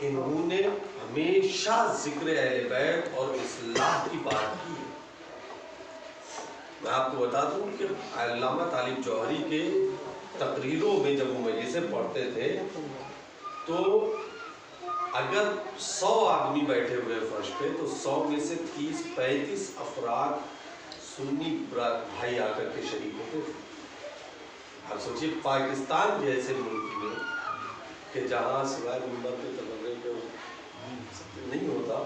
انہوں نے ہمیشہ ذکر اہل بیت اور اصلاح کی بات کی ہے۔ میں آپ کو بتا دوں کہ علامہ طالب جوہری کے تقریروں میں جب وہ مجلسیں پڑھتے تھے تو اگر 100 آدمی بیٹھے ہوئے فرش پہ تو 100 میں سے 30-35 افراد سنی بھائی آ کر کے شریک ہوتے تھے۔ آپ سوچیے پاکستان جیسے ملک میں کہ جہاں سوائے منبر پہ تبرے کے نہیں ہوتا،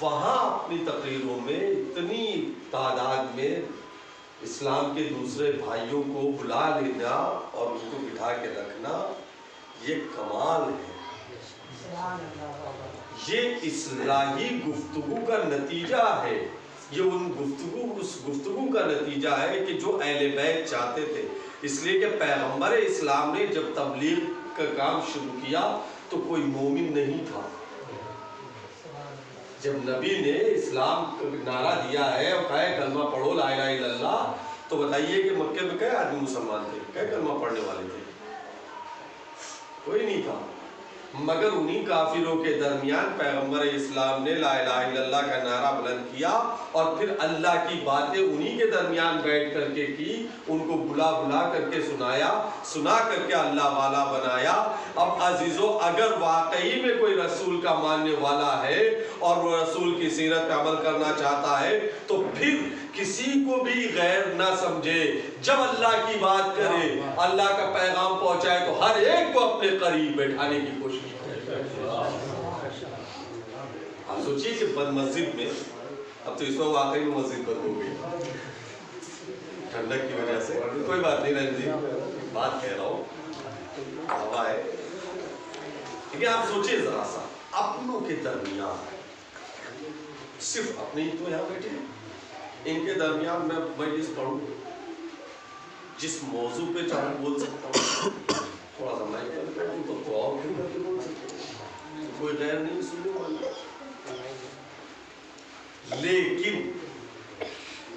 وہاں اپنی تقریروں میں اتنی تعداد میں اسلام کے دوسرے بھائیوں کو بلا لینا اور ان کو بٹھا کے رکھنا یہ کمال ہے۔ یہ اصلاحی گفتگو کا نتیجہ ہے، یہ اس گفتگو کا نتیجہ ہے کہ جو اہل بیت چاہتے تھے۔ اس لیے کہ پیغمبر اسلام نے جب تبلیغ کا کام شروع کیا تو کوئی مومن نہیں تھا۔ جب نبی نے اسلام نعرہ دیا ہے اور کہا ہے کلمہ پڑھو لا الہ الا اللہ، تو بتائیے کہ مکے میں کئے آدمی مسلمان تھے، کئے کلمہ پڑھنے والے تھے؟ کوئی نہیں تھا، مگر انہی کافروں کے درمیان پیغمبر اسلام نے لا الہ الا اللہ کا نعرہ بلند کیا اور پھر اللہ کی باتیں انہی کے درمیان بیٹھ کر کے کی، ان کو بلا بلا کر کے سنا کر کے اللہ والا بنایا۔ اب عزیزو، اگر واقعی میں کوئی رسول کا ماننے والا ہے اور وہ رسول کی سیرت پہ عمل کرنا چاہتا ہے تو پھر کسی کو بھی غیر نہ سمجھے، جب اللہ کی بات کرے، اللہ کا پیغام پہنچائے تو ہر ایک کو اپنے قریب بیٹھانے کی کوشش کرے۔ آپ سوچیے کہ بند مسجد میں، اب تو اس وقت واقعی میں مسجد بند ہو گئی ٹھنڈک کی وجہ سے، کوئی بات نہیں رنجی، بات کہہ رہا ہوں، ہوا ہے، لیکن آپ سوچیے ذرا سا اپنوں کے درمیان، صرف اپنے ہی تو یہاں بیٹھے ہیں، ان کے درمیان میں مجلس پڑھوں، جس موضوع پہ چاہوں بول سکتا ہوں، تھوڑا سا مائک بند کر دوں تو اور کھل کر کے بول سکتا ہوں، کوئی غیر نہیں سننے والا۔ لیکن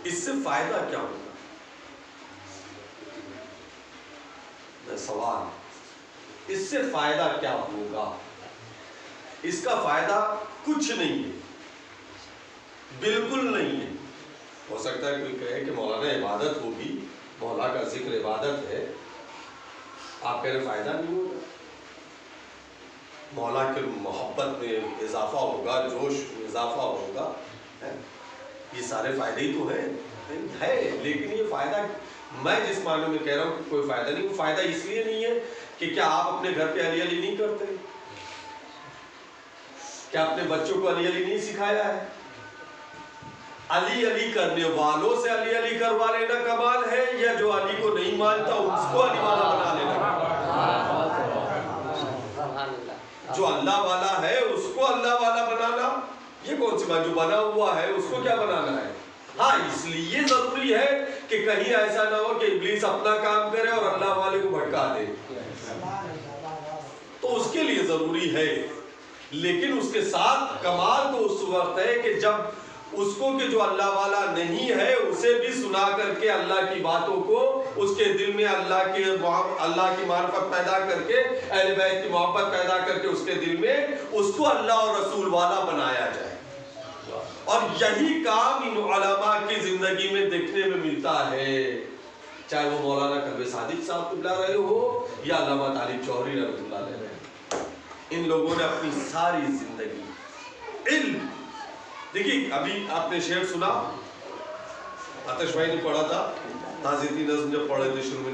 اس سے فائدہ کیا ہوگا؟ سوال، اس سے فائدہ کیا ہوگا؟ اس کا فائدہ کچھ نہیں ہے، بالکل نہیں ہے۔ ہو سکتا ہے کوئی کہے کہ مولانا عبادت ہوگی، مولا کا ذکر عبادت ہے، آپ کہہ رہے فائدہ نہیں ہوگا، مولا کے محبت میں اضافہ ہوگا، جوش میں اضافہ ہوگا، یہ سارے فائدے ہی تو ہیں، لیکن یہ فائدہ میں جس معنی میں کہہ رہا ہوں کہ کوئی فائدہ نہیں، وہ فائدہ اس لیے نہیں ہے کہ کیا آپ اپنے گھر پہ علی علی نہیں کرتے؟ کیا اپنے بچوں کو علی علی نہیں سکھایا ہے؟ علی علی کرنے والوں سے علی علی کروا لینا کمال ہے، یا جو علی کو نہیں مانتا اس کو علی والا بنا لینا؟ جو اللہ والا ہے اس کو اللہ والا بنانا یہ کون سی بات؟ جو بنا ہوا ہے اس کو کیا بنانا ہے؟ ہاں، اس لیے ضروری ہے کہ کہیں ایسا نہ ہو کہ ابلیس اپنا کام کرے اور اللہ والے کو بھٹکا دے، تو اس کے لیے ضروری ہے۔ لیکن اس کے ساتھ کمال تو اس وقت ہے کہ جب اس کو کہ جو اللہ والا نہیں ہے اسے بھی سنا کر کے اللہ کی باتوں کو اس کے دل میں اللہ کی معرفت پیدا کر کے، اہل بیت کی محبت پیدا کر کے اس کے دل میں اس کو اللہ اور رسول والا بنایا جائے۔ اور یہی کام ان علماء کی زندگی میں دیکھنے میں ملتا ہے، چاہے وہ مولانا کلب صادق صاحب کو بلا رہے ہو یا علامہ طالب جوہری رحمۃ اللہ علیہ، ان لوگوں نے اپنی ساری زندگی علم، دیکھیے ابھی آپ نے شعر سنا، آتش بھائی نے پڑھا تھا، تازیتی نظم جب پڑھے تھے شروع میں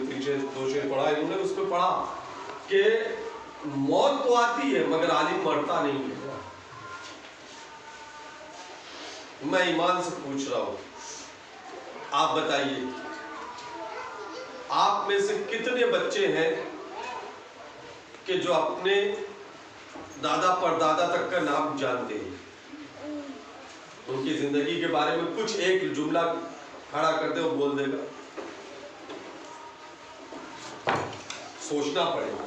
2 شعر پڑھا، انہوں نے اس میں پڑھا کہ موت تو آتی ہے مگر عالم مرتا نہیں ہے۔ میں ایمان سے پوچھ رہا ہوں، آپ بتائیے آپ میں سے کتنے بچے ہیں کہ جو اپنے دادا پردادا تک کا نام جانتے ہیں، ان کی زندگی کے بارے میں کچھ ایک جملہ کھڑا کر دے اور بول دے گا؟ سوچنا پڑے گا۔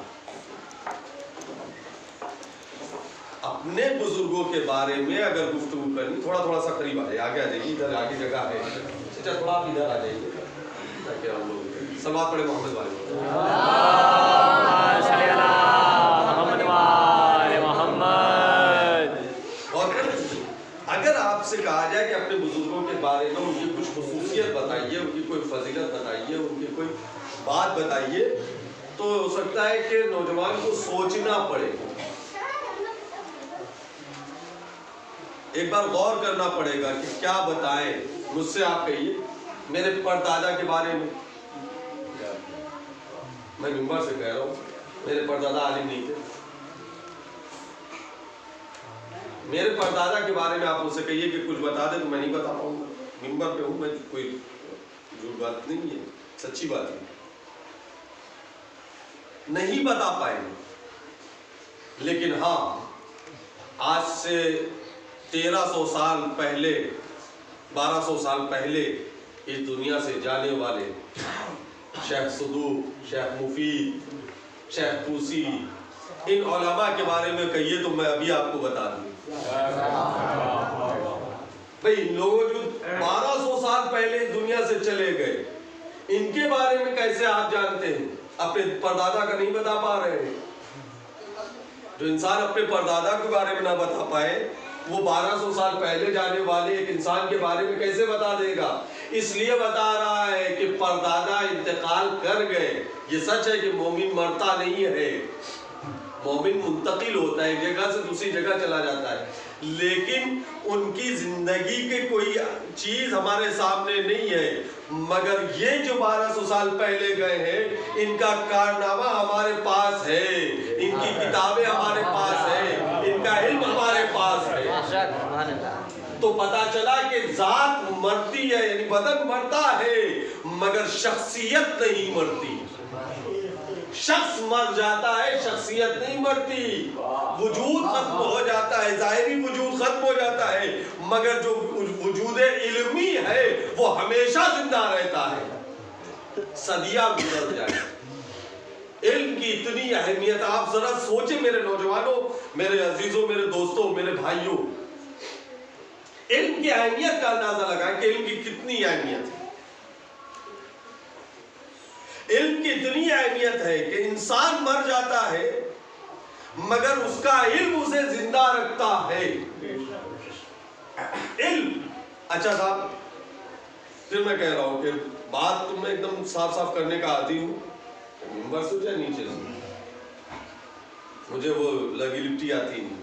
اپنے بزرگوں کے بارے میں اگر گفتگو کرنی، تھوڑا سا قریب آ جائے، آگے آ جائیے، ادھر آگے جگہ ہے، اچھا تھوڑا آپ ادھر آ جائیے تاکہ ہم لوگ صلوات پڑھیں محمد والے بارے میں ان کی کچھ خصوصیت بتائیے، ان کی کوئی فضیلت بتائیے، ان کی کوئی بات بتائیے، تو ہو سکتا ہے کہ نوجوان کو سوچنا پڑے، ایک بار غور کرنا پڑے گا کہ کیا بتائیں۔ مجھ سے آپ کہیے میرے پردادا کے بارے میں، میں ممبر سے کہہ رہا ہوں، میرے پردادا عالم نہیں تھے، میرے پردادا کے بارے میں آپ مجھ سے کہیے کہ کچھ بتا دیں تو میں نہیں بتا پاؤں گا، ممبر پہ ہوں میں، کوئی جھوٹ بات نہیں ہے، سچی بات ہے، نہیں بتا پائیں گے۔ لیکن ہاں آج سے 1300 سال پہلے، 1200 سال پہلے اس دنیا سے جانے والے شیخ صدوق، شیخ مفید، شیخ طوسی، ان علماء کے بارے میں کہیے تو میں ابھی آپ کو بتا دوں۔ بھئی ان لوگوں جو 1200 سال پہلے اس دنیا سے چلے گئے، ان کے بارے میں کیسے آپ جانتے ہیں؟ اپنے پردادا کا نہیں بتا پا رہے ہیں۔ جو انسان اپنے پردادا کے بارے میں نہ بتا پائے، وہ 1200 سال پہلے جانے والے ایک انسان کے بارے میں کیسے بتا دے گا؟ اس لیے بتا رہا ہے کہ پردادا انتقال کر گئے۔ یہ سچ ہے کہ مومن مرتا نہیں ہے، مومن منتقل ہوتا ہے، ایک جگہ سے دوسری جگہ چلا جاتا ہے، لیکن ان کی زندگی کے کوئی چیز ہمارے سامنے نہیں ہے، مگر یہ جو 1200 سال پہلے گئے ہیں ان کا کارنامہ ہمارے پاس ہے، ان کی کتابیں ہمارے پاس ہے، ان کا علم ہمارے پاس ہے۔ تو پتا چلا کہ ذات مرتی ہے، یعنی بدن مرتا ہے مگر شخصیت نہیں مرتی۔ شخص مر جاتا ہے، شخصیت نہیں مرتی، وجود ختم ہو جاتا ہے، ظاہری وجود ختم ہو جاتا ہے، مگر جو وجود علمی ہے وہ ہمیشہ زندہ رہتا ہے، صدیاں گزر جائیں۔ علم کی اتنی اہمیت آپ ذرا سوچیں میرے نوجوانوں، میرے عزیزوں، میرے دوستوں، میرے بھائیوں، علم کی اہمیت کا اندازہ لگائیں کہ علم کی کتنی اہمیت ہے۔ علم کی اتنی اہمیت ہے کہ انسان مر جاتا ہے مگر اس کا علم اسے زندہ رکھتا ہے۔ علم، اچھا صاحب پھر میں کہہ رہا ہوں کہ بات تم میں ایک دم صاف صاف کرنے کا عادی ہوں، ممبر سے یا نیچے سے، مجھے وہ لگی لپٹی آتی نہیں۔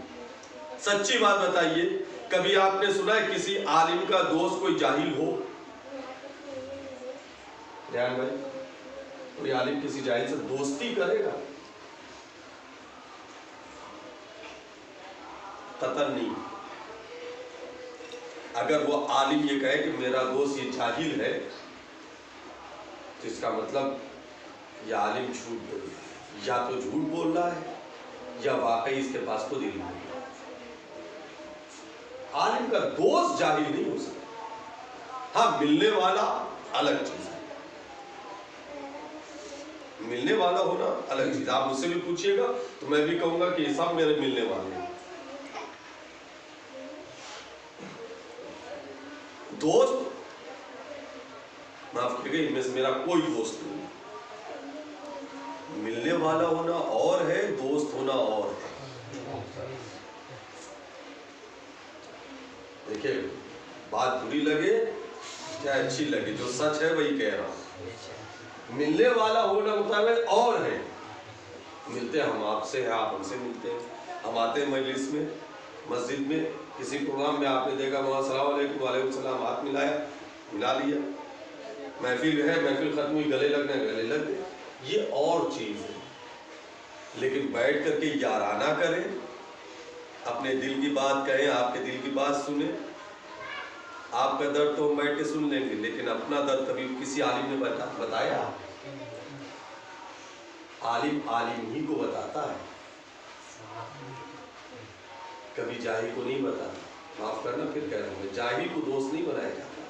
سچی بات بتائیے، کبھی آپ نے سنا ہے کسی عالم کا دوست کوئی جاہل ہو؟ ریان بھائی، کوئی عالم کسی جاہل سے دوستی کرے گا؟ قطعاً نہیں۔ اگر وہ عالم یہ کہے کہ میرا دوست یہ جاہل ہے تو اس کا مطلب یہ عالم جھوٹ بول رہا ہے، یا تو جھوٹ بول رہا ہے یا واقعی اس کے پاس خود علم ہے۔ عالم کا دوست جاہل نہیں ہو سکتا، ہاں ملنے والا الگ چیز ہے، ملنے والا ہونا الگ چیز۔ آپ مجھ سے بھی پوچھئے گا تو میں بھی کہوں گا کہ یہ سب میرے ملنے والے ہیں۔ دوست، معاف کیجیے گا، ان میں سے میرا کوئی دوست نہیں، ملنے والا ہونا اور ہے، دوست ہونا اور ہے۔ دیکھیں، بات بری لگے چاہے اچھی لگے، جو سچ ہے وہی کہہ رہا ہوں۔ ملنے والا ہونا مطابق اور ہے، ملتے ہم آپ سے ہیں، آپ ہم سے ملتے ہیں، ہم آتے ہیں مجلس میں، مسجد میں، کسی پروگرام میں آپ نے دیکھا وہاں السلام علیکم، وعلیکم السلام، ہاتھ ملا لیا، محفل ہے، محفل ختم ہوئی، گلے لگنے گلے لگ گئے، یہ اور چیز ہے۔ لیکن بیٹھ کر کے یارانہ کریں، اپنے دل کی بات کہیں، آپ کے دل کی بات سنیں، آپ کا درد تو ہم بیٹھ کے سن لیں گے، لیکن اپنا درد کبھی کسی عالم نے بتایا؟ عالم ہی کو بتاتا ہے، کبھی جاہل کو نہیں بتاتا۔ معاف کرنا پھر کہہ رہا ہوں، جاہل کو دوست نہیں بنایا جاتا،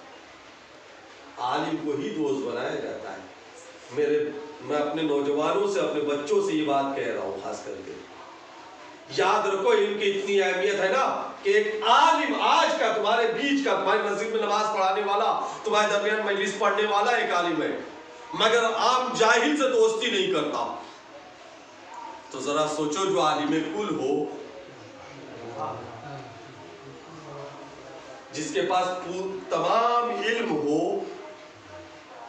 عالم کو ہی دوست بنایا جاتا ہے۔ میں اپنے نوجوانوں سے، اپنے بچوں سے یہ بات کہہ رہا ہوں، خاص کر کے یاد رکھو، علم کی اتنی اہمیت ہے نا کہ ایک عالم آج کا تمہارے بیچ کا، تمہاری مسجد میں نماز پڑھانے والا، تمہارے درمیان مجلس پڑھنے والا ایک عالم ہے، مگر عام جاہل سے دوستی نہیں کرتا۔ تو ذرا سوچو، جو عالم کل ہو، جس کے پاس تمام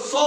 100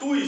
2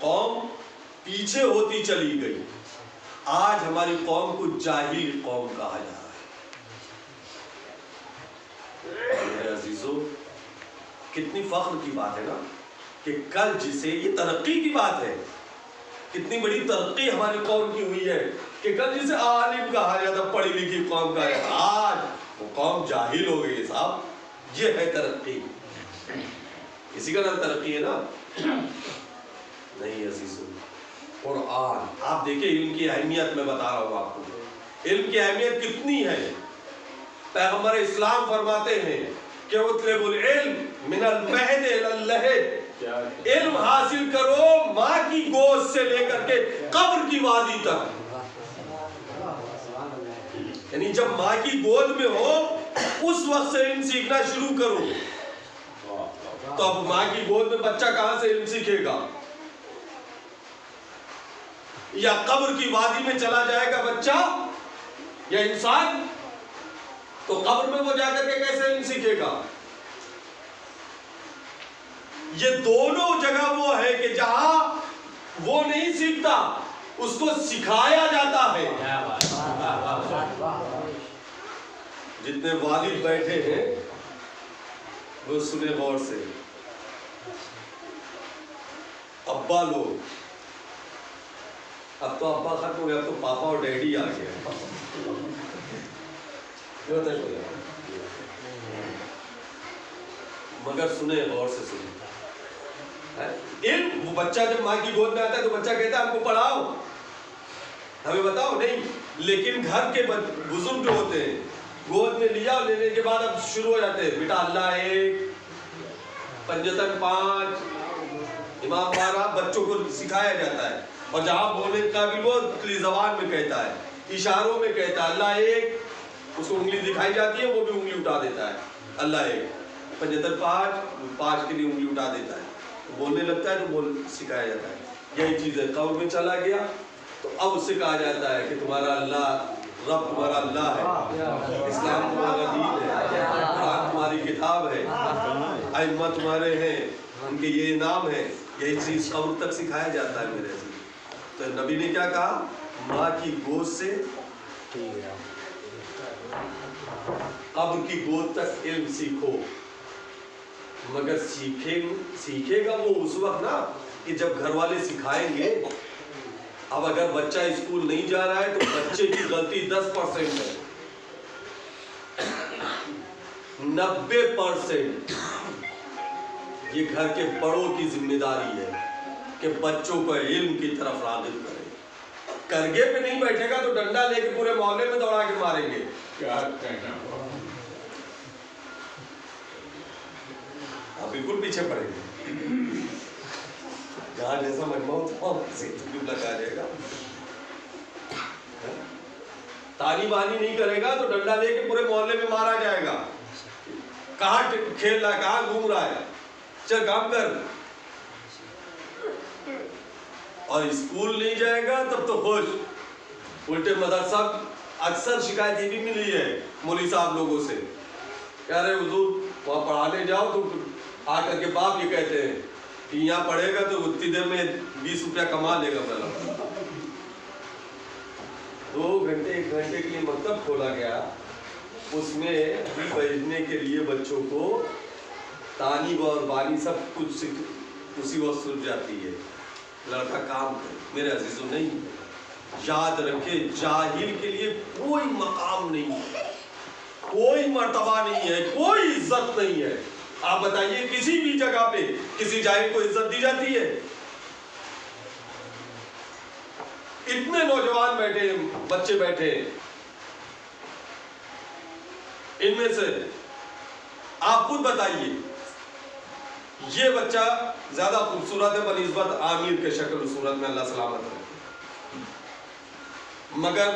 قوم پیچھے ہوتی چلی گئی، آج ہماری قوم کو جاہل قوم کہا جا رہا ہے۔ میرے عزیزو، کتنی فخر کی بات ہے نا کہ کل جسے، یہ ترقی کی بات ہے، کتنی بڑی ترقی ہماری قوم کی ہوئی ہے کہ کل جسے عالم کہا جاتا، پڑھی لکھی قوم کہا جاتا، آج وہ قوم جاہل ہو گئی ہے صاحب۔ یہ ہے ترقی، اسی کا نام ترقی ہے نا؟ نہیں عزیزو، قرآن آپ دیکھیں، علم کی اہمیت میں بتا رہا ہوں آپ کو، علم کی اہمیت کتنی ہے۔ پیغمبر اسلام فرماتے ہیں کہ اطلب العلم من المہد الی اللحد، علم حاصل کرو ماں کی گود سے لے کر کے قبر کی وادی تک، یعنی جب ماں کی گود میں ہو اس وقت سے علم سیکھنا شروع کرو۔ تو اب ماں کی گود میں بچہ کہاں سے علم سیکھے گا؟ یا قبر کی وادی میں چلا جائے گا بچہ یا انسان، تو قبر میں وہ جا کر کے کیسے علم سیکھے گا؟ یہ دونوں جگہ وہ ہے کہ جہاں وہ نہیں سیکھتا اس کو سکھایا جاتا ہے۔ جتنے والد بیٹھے ہیں وہ سنے غور سے، ابا لوگ، اب تو ابا ختم ہو گیا، اب تو پاپا اور ڈیڈی آ گیا۔ مگر سنے غور سے سنے، علم، وہ بچہ جب ماں کی گود میں آتا ہے تو بچہ کہتا ہے ہم کو پڑھاؤ، ہمیں بتاؤ، نہیں، لیکن گھر کے بزرگ جو ہوتے ہیں گود میں لیا، لینے کے بعد اب شروع ہو جاتے ہیں، بیٹا اللہ ایک، پنجتن 5، امام 12، بچوں کو سکھایا جاتا ہے۔ اور جہاں بولنے کا بھی وہ کلی زبان میں کہتا ہے، اشاروں میں کہتا ہے اللہ ایک، اس کو انگلی دکھائی جاتی ہے وہ بھی انگلی اٹھا دیتا ہے، اللہ ایک، پنجتن 5 کے لیے انگلی اٹھا دیتا ہے، بولنے لگتا ہے تو بول سکھایا جاتا ہے۔ یہی چیز ہے، قبر میں چلا گیا تو اب اس سے کہا جاتا ہے کہ تمہارا اللہ، رب تمہارا اللہ ہے، اسلام تمہارا دین ہے، قرآن تمہاری کتاب ہے، ائمہ تمہارے ہیں، ان کے یہ نام ہے۔ یہی چیز قبر تک سکھایا جاتا ہے میرے عزیز۔ تو نبی نے کیا کہا؟ ماں کی گود سے قبر کی گود تک علم سیکھو، مگر سیکھے گا وہ اس وقت نا کہ جب گھر والے سکھائیں گے۔ اب اگر بچہ اسکول نہیں جا رہا ہے تو بچے کی غلطی 10% ہے، 90% یہ گھر کے بڑوں کی ذمہ داری ہے کہ بچوں کو علم کی طرف راغب کریں۔ کرگے پہ نہیں بیٹھے گا تو ڈنڈا لے کے پورے محلے میں دوڑا کے ماریں گے۔ آپ بالکل پیچھے پڑیں گے، جہاں جیسا مجمع لگا جائے گا، تانی بانی نہیں کرے گا تو ڈنڈا لے کے پورے محلے میں مارا جائے گا۔ کہاں کھیل رہا ہے، کہاں گھوم رہا ہے، چل کام کر۔ اور اسکول نہیں جائے گا تب تو خوش۔ الٹے مدرسہ اکثر شکایت یہ بھی ملی ہے مولوی صاحب لوگوں سے، کہہ رہے حضور وہاں پڑھانے جاؤ تو آ کر کے باپ یہ کہتے ہیں کہ یہاں پڑھے گا تو اتنی دیر میں 20 روپیہ کما لے گا، پہلا 2 گھنٹے 1 گھنٹے کے لیے مکتب کھولا گیا، اس میں بھیجنے کے لیے بچوں کو تانی اور بانی سب کچھ اسی وقت سن جاتی ہے، لڑکا کام کرے۔ میرے عزیزوں، نہیں، یاد رکھے جاہل کے لیے کوئی مقام نہیں ہے، کوئی مرتبہ نہیں ہے، کوئی عزت نہیں ہے۔ آپ بتائیے کسی بھی جگہ پہ کسی جاہل کو عزت دی جاتی ہے؟ اتنے نوجوان بیٹھے ہیں، بچے بیٹھے ہیں، ان میں سے آپ خود بتائیے یہ بچہ زیادہ خوبصورت ہے بنسبت عامر کے شکل و صورت میں، اللہ سلامت رکھے، مگر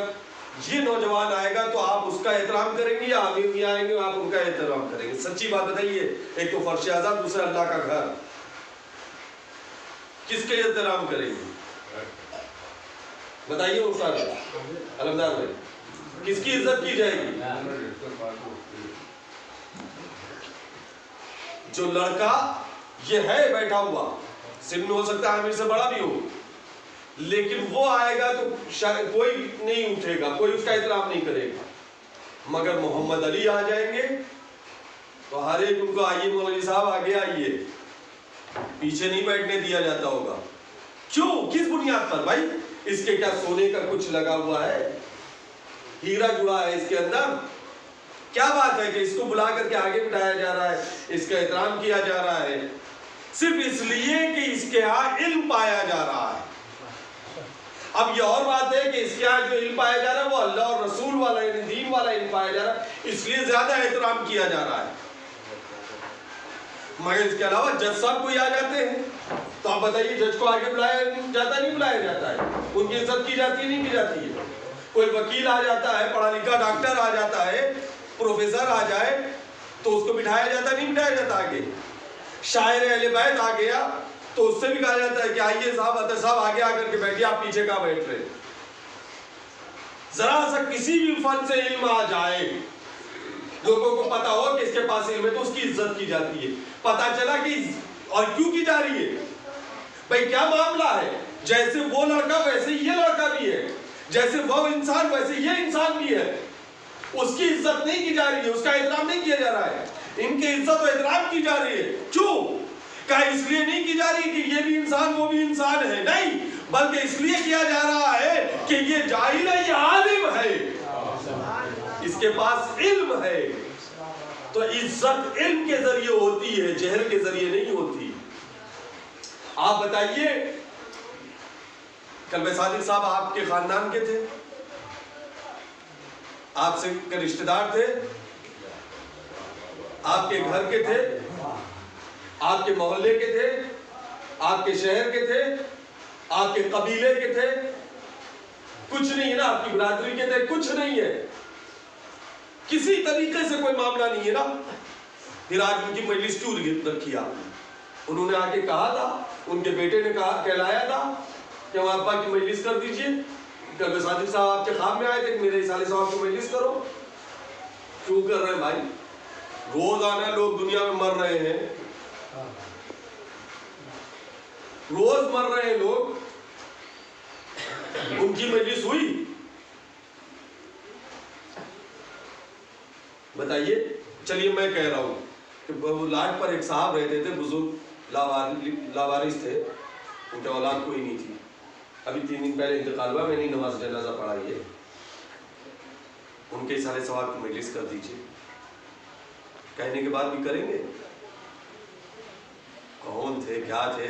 یہ نوجوان آئے گا تو آپ اس کا احترام کریں گے یا عامر بھی آئیں گے آپ ان کا احترام کریں گے؟ سچی بات بتائیے، ایک تو فرش اعظم، دوسرا اللہ کا گھر، کس کے احترام کریں گے؟ بتائیے استاد علمدار بھائی، کس کی عزت کی جائے گی؟ جو لڑکا یہ ہے بیٹھا ہوا سن میں ہو سکتا ہے عامر سے بڑا بھی ہو، لیکن وہ آئے گا تو شاید کوئی نہیں اٹھے گا، کوئی اس کا احترام نہیں کرے گا۔ مگر محمد علی آ جائیں گے تو ہر ایک ان کو آئیے مولوی صاحب آگے آئیے، پیچھے نہیں بیٹھنے دیا جاتا ہوگا۔ کیوں؟ کس بنیاد پر بھائی؟ اس کے کیا سونے کا کچھ لگا ہوا ہے؟ ہیرا جڑا ہے اس کے اندر؟ کیا بات ہے کہ اس کو بلا کر کے آگے بٹھایا جا رہا ہے، اس کا احترام کیا جا رہا ہے صرف اس لیے کہ اس کے ہاں علم پایا جا رہا ہے۔ اب یہ اور بات ہے کہ اس کے ہاں جو علم پایا جا رہا ہے وہ اللہ اور رسول والا یعنی دین والا علم پایا جا رہا ہے، اس لیے زیادہ احترام کیا جا رہا ہے۔ مگر اس کے علاوہ جج صاحب کوئی آ جاتے ہیں تو آپ بتائیے جج کو آگے بلایا جاتا نہیں بلایا جاتا ہے؟ ان کی عزت کی جاتی نہیں کی جاتی ہے؟ کوئی وکیل آ جاتا ہے، پڑھا لکھا ڈاکٹر آ جاتا ہے، پروفیسر آ جائے تو اس کو بٹھایا جاتا نہیں بٹھایا جاتا آگے؟ شاعر اہل بیت آ گیا تو اس سے بھی کہا جاتا ہے کہ آئیے صاحب اطہر صاحب آگے آ کر کے بیٹھیے، آپ پیچھے کہاں بیٹھ رہے؟ ذرا سا کسی بھی فن سے علم آ جائے، لوگوں کو پتا ہو کہ اس کے پاس علم ہے تو اس کی عزت کی جاتی ہے۔ پتا چلا کہ اور کیوں کی جا رہی ہے بھائی، کیا معاملہ ہے؟ جیسے وہ لڑکا ویسے یہ لڑکا بھی ہے، جیسے وہ انسان ویسے یہ انسان بھی ہے۔ اس کی عزت نہیں کی جا رہی ہے، اس کا احترام نہیں کیا جا رہا ہے، ان کی عزت و احترام کی جا رہی ہے۔ کیوں؟ کہ اس لیے نہیں کی جا رہی کہ یہ بھی انسان وہ بھی انسان ہے، نہیں، بلکہ اس لیے کیا جا رہا ہے کہ یہ جاہل ہے، یہ عالم ہے، اس کے پاس علم ہے۔ تو عزت علم کے ذریعے ہوتی ہے، جہل کے ذریعے نہیں ہوتی۔ آپ بتائیے کلبہ صادق صاحب آپ کے خاندان کے تھے، آپ سے رشتہ دار تھے، آپ کے گھر کے تھے، آپ کے محلے کے تھے، آپ کے شہر کے تھے، آپ کے قبیلے کے تھے، کچھ نہیں ہے نا، آپ کی برادری کے تھے، کچھ نہیں ہے، کسی طریقے سے کوئی معاملہ نہیں ہے نا۔ پھر آج ان کی مجلس کیوں رکھی آپ نے؟ انہوں نے آ کے کہا تھا، ان کے بیٹے نے کہا کہلایا تھا کہ ہم ابا کی مجلس کر دیجئے؟ کلبہ صادق صاحب آپ کے خواب میں آئے تھے کہ میرے اصالہ صاحب کی مجلس کرو؟ کیوں کر رہے ہیں بھائی؟ روزانہ لوگ دنیا میں مر رہے ہیں، روز مر رہے ہیں لوگ، ان کی مجلس ہوئی؟ بتائیے۔ چلیے میں کہہ رہا ہوں کہ لاٹ پر ایک صاحب رہتے تھے، بزرگ لاوارث تھے، ان کے اولاد کوئی نہیں تھی، ابھی 3 دن پہلے انتقال ہوا، میں نے نماز جنازہ پڑھائی ہے، ان کے اصالہ ثواب کی مجلس کر دیجئے۔ کہنے کے بعد بھی کریں گے؟ کون تھے کیا تھے؟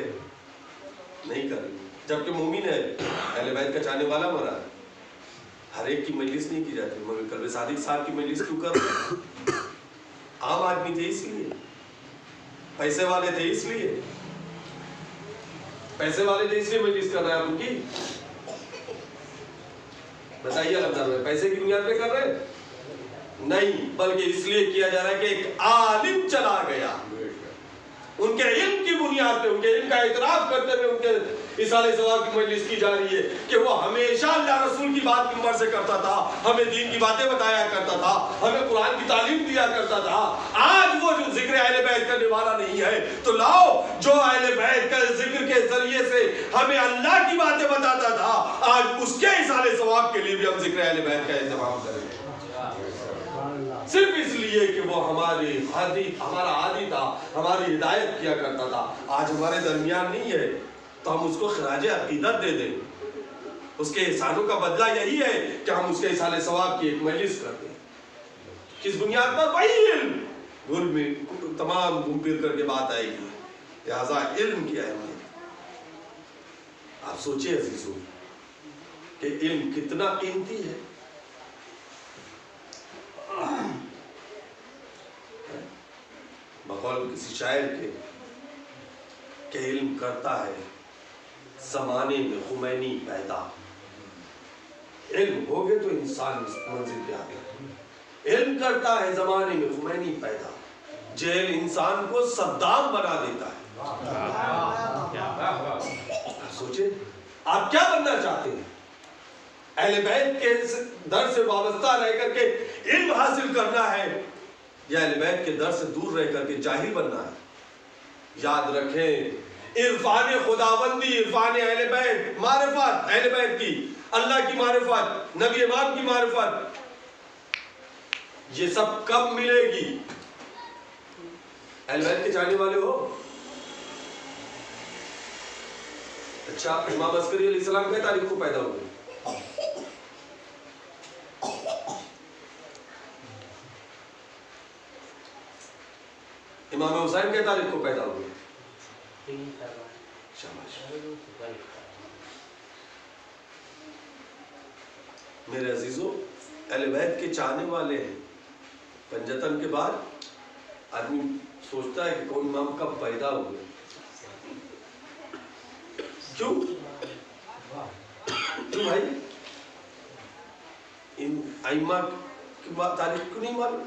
نہیں کریں گے، جبکہ مومن ہے، اہل بیت کا چاہنے والا مرا ہے، ہر ایک کی مجلس نہیں کی جاتی، مگر کلبہ صادق صاحب کی مجلس کیوں کر رہے ہیں؟ عام آدمی تھے اس لیے، پیسے والے تھے اس لیے، پیسے والے تھے اس لیے مجلس کر رہے ہیں ان کی؟ بتائیے الحمد للہ، پیسے کی بنیاد پہ کر رہے ہیں؟ نہیں، بلکہ اس لیے کیا جا رہا ہے کہ ایک عالم چلا گیا، ان کے علم کی بنیاد پہ، ان کے علم کا اعتراف کرتے ہوئے ان کے اصالہ ثواب کی مجلس کی جا رہی ہے کہ وہ ہمیشہ اللہ رسول کی بات منبر سے کرتا تھا، ہمیں دین کی باتیں بتایا کرتا تھا، ہمیں قرآن کی تعلیم دیا کرتا تھا۔ آج وہ جو ذکر اہل بیت کرنے والا نہیں ہے، تو لاؤ جو اہل بیت کا ذکر کے ذریعے سے ہمیں اللہ کی باتیں بتاتا تھا، آج اس کے اصالہ ثواب کے لیے بھی ہم ذکر اہل بیت کا اہتمام کریں، صرف اس لیے کہ وہ ہمارا عادی تھا، ہماری ہدایت کیا کرتا تھا۔ آج ہمارے درمیان نہیں ہے تو ہم اس کو خراج عقیدت دے دیں، اس کے احسانوں کا بدلہ یہی ہے کہ ہم اس کے اصالہ ثواب کی ایک مجلس کر دیں۔ کس بنیاد پر؟ وہی علم، تمام گھوم پھر کر کے بات آئے گی، لہذا علم کی اہمیت آپ سوچیں عزیزوں کہ علم کتنا قیمتی ہے۔ بقول کسی شاعر کے کہ علم کرتا ہے زمانے میں خمینی پیدا، علم ہو گئے تو انسان اس منزل پہ آ گیا۔ علم کرتا ہے زمانے میں خمینی پیدا، جہل انسان کو صدام بنا دیتا ہے۔ سوچیں آپ کیا بننا چاہتے ہیں؟ اہل بیت کے در سے وابستہ رہ کر کے علم حاصل کرنا ہے یا اہل بیت کے در سے دور رہ کر کے جاہل بننا ہے؟ یاد رکھیں عرفان خداوندی، عرفان اہل بیت، معرفت اہل بیت کی، اللہ کی معرفت، نبی امام کی معرفت، یہ سب کب ملے گی؟ اہل بیت کے چاہنے والے ہو؟ اچھا، امام عسکری علیہ السلام کئی تاریخ کو پیدا ہوئے؟ امام حسین کئی تاریخ کو پیدا ہوئے؟ شاباش۔ میرے عزیزو، اہل بیت کے چاہنے والے ہیں۔ پنجتن کے بعد آدمی سوچتا ہے کہ کون امام کب پیدا ہوئے؟ کیوں بھائی؟ ان ائمہ کی تاریخ کو نہیں معلوم؟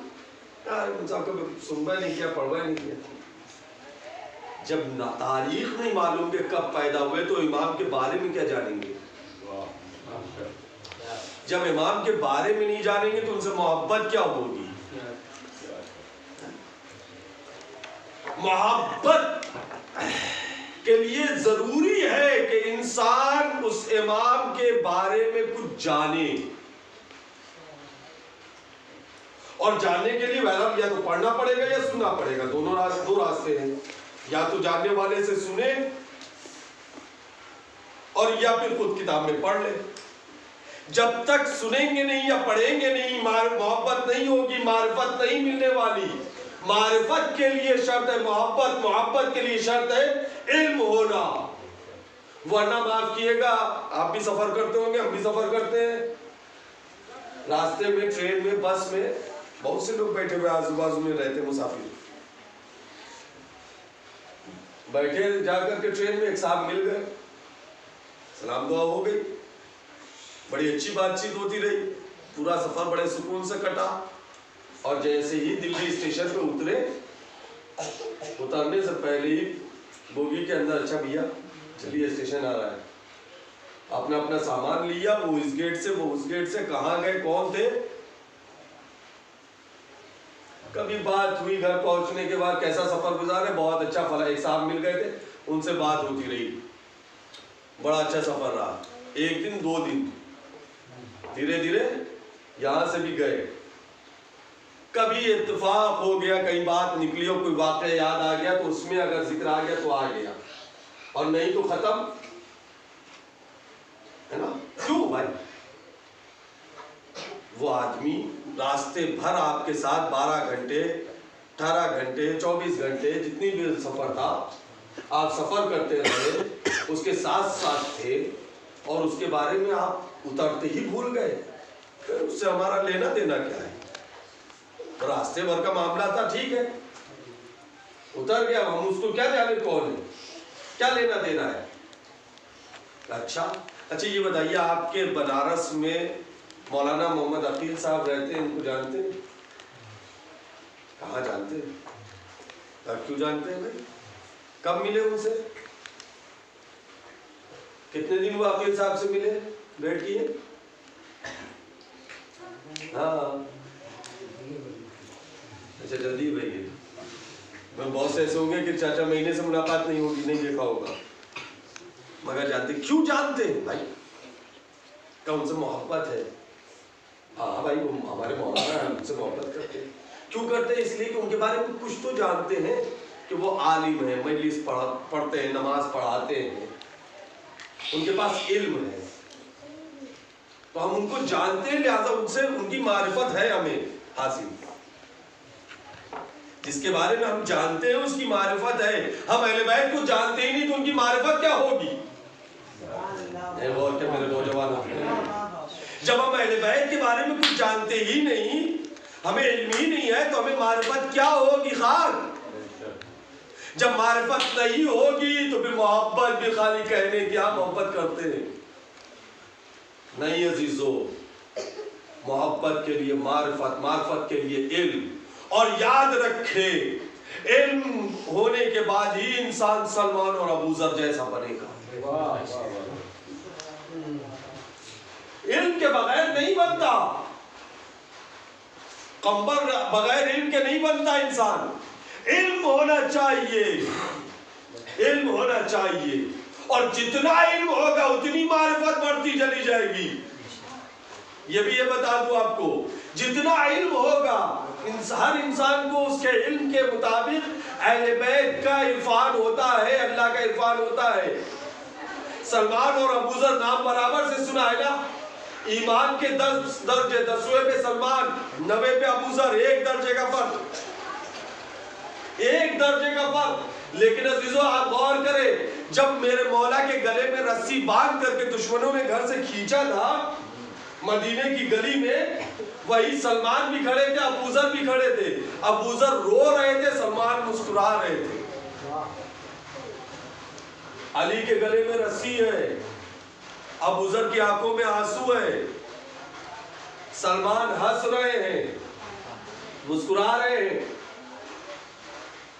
انسان کو سنبا نہیں کیا، پڑھوا نہیں کیا۔ جب تاریخ نہیں معلوم کہ کب پیدا ہوئے تو امام کے بارے میں کیا جانیں گے؟ جب امام کے بارے میں نہیں جانیں گے تو ان سے محبت کیا ہوگی؟ محبت کے لیے ضروری ہے کہ انسان اس امام کے بارے میں کچھ جانے، اور جاننے کے لیے بہرحال یا تو پڑھنا پڑے گا یا سننا پڑے گا، دو راستے ہیں۔ یا تو جاننے والے سے سنیں اور یا پھر خود کتاب میں پڑھ لیں۔ جب تک سنیں گے نہیں یا پڑھیں گے نہیں، محبت نہیں ہوگی، معرفت نہیں ملنے والی۔ معرفت کے لیے شرط ہے محبت، محبت کے لیے شرط ہے علم ہونا، ورنہ معاف کیے گا، آپ بھی سفر کرتے ہوں گے، ہم بھی سفر کرتے ہیں، راستے میں، ٹرین میں، بس میں بہت سے لوگ بیٹھے ہوئے آزو بازو میں رہتے مسافر، بیٹھے جا کر کے ٹرین میں ایک صاحب مل گئے، سلام دعا ہو گئی، بڑی اچھی بات چیت ہوتی رہی، پورا سفر بڑے سکون سے کٹا، اور جیسے ہی دلی اسٹیشن پہ اترے، اترنے سے پہلے ہی بوگی کے اندر، اچھا بھیا چلیے اسٹیشن آ رہا ہے، آپ نے اپنا سامان لیا، وہ اس گیٹ سے، وہ اس گیٹ سے، کہاں گئے، کون تھے، کبھی بات ہوئی گھر پہنچنے کے بعد کیسا سفر گزارے، بہت اچھا، فلاں ایک صاحب مل گئے تھے، ان سے بات ہوتی رہی، بڑا اچھا سفر رہا، ایک دن، دو دن، دھیرے دھیرے یہاں سے بھی گئے، کبھی اتفاق ہو گیا، کئی بات نکلی ہو، کوئی واقعہ یاد آ گیا تو اس میں اگر ذکر آ گیا تو آ گیا، اور نہیں تو ختم ہے نا۔ کیوں بھائی؟ وہ آدمی راستے بھر آپ کے ساتھ 12 گھنٹے 18 گھنٹے 24 گھنٹے جتنی بھی سفر تھا آپ سفر کرتے رہے، اس کے ساتھ ساتھ تھے، اور اس کے بارے میں آپ اترتے ہی بھول گئے، پھر اس سے ہمارا لینا دینا کیا ہے؟ راستے بھر کا معاملہ تھا، ٹھیک ہے، اتر گیا، ہم اس کو کیا جانے کون ہے، کیا لینا دینا ہے؟ اچھا یہ بتائیے، آپ کے بنارس میں مولانا محمد عقیل صاحب رہتے ہیں، ان کو جانتے ہیں؟ کہاں جانتے ہیں؟ کیوں جانتے ہیں بھائی؟ کب ملے ان سے؟ کتنے دن وہ عقیل صاحب سے ملے؟ بیٹھ کیے؟ ہاں اچھا جلدی بھائی ہے، میں بہت سے ایسے ہوں گے کہ چاچا مہینے سے ملاقات نہیں ہوگی، نہیں دیکھا ہوگا، مگر جانتے، کیوں جانتے ہیں بھائی؟ کہ ان سے محبت ہے، ہاں بھائی وہ ہمارے مولانا ہیں، ان سے محبت کرتے ہیں، کیوں کرتے ہیں؟ اس لیے کہ ان کے بارے میں کچھ تو جانتے ہیں کہ وہ عالم ہیں، مجلس پڑھتے ہیں، نماز پڑھاتے ہیں، ان کے پاس علم ہے، تو ہم ان کو جانتے ہیں، لہٰذا ان سے ان کی معرفت ہے ہمیں حاصل، جس کے بارے میں ہم جانتے ہیں اس کی معرفت ہے، ہم اہل بیت کو جانتے ہی نہیں تو ان کی معرفت کیا ہوگی؟ اور کیا میرے نوجوان، جب ہم اہل بیت کے بارے میں کچھ جانتے ہی نہیں، ہمیں علم ہی نہیں ہے تو ہمیں معرفت کیا ہوگی؟ خاک۔ جب معرفت نہیں ہوگی تو پھر محبت بھی خالی کہنے کی، آپ محبت کرتے ہیں نہیں عزیزو، محبت کے لیے معرفت، معرفت کے لیے علم، اور یاد رکھے علم ہونے کے بعد ہی انسان سلمان اور ابوذر جیسا بنے گا، علم کے بغیر نہیں بنتا، قمبر بغیر علم کے نہیں بنتا انسان، علم ہونا چاہیے، علم ہونا چاہیے، اور جتنا علم ہوگا اتنی معرفت بڑھتی چلی جائے گی۔ یہ بھی یہ بتا دوں آپ کو، جتنا علم ہوگا ہر انسان کو اس کے علم کے مطابق اہل بیت کا عرفان ہوتا ہے، اللہ کا عرفان ہوتا ہے۔ سلمان اور ابو ذر نام برابر سے سنا ہے نا، ایمان کے 10 درجے، 10ویں پہ سلمان، 90 پہ ابو ذر، 1 درجے کا فرق، 1 درجے کا فرق۔ لیکن عزیزو آپ غور کریں، جب میرے مولا کے گلے میں رسی باندھ کر کے دشمنوں نے گھر سے کھینچا تھا مدینے کی گلی میں، وہی سلمان بھی کھڑے تھے، ابو ذر بھی کھڑے تھے۔ ابو ذر رو رہے تھے، سلمان مسکرا رہے تھے۔ علی کے گلے میں رسی ہے، ابو ذر کی آنکھوں میں آنسو ہے، سلمان ہنس رہے ہیں، مسکرا رہے ہیں۔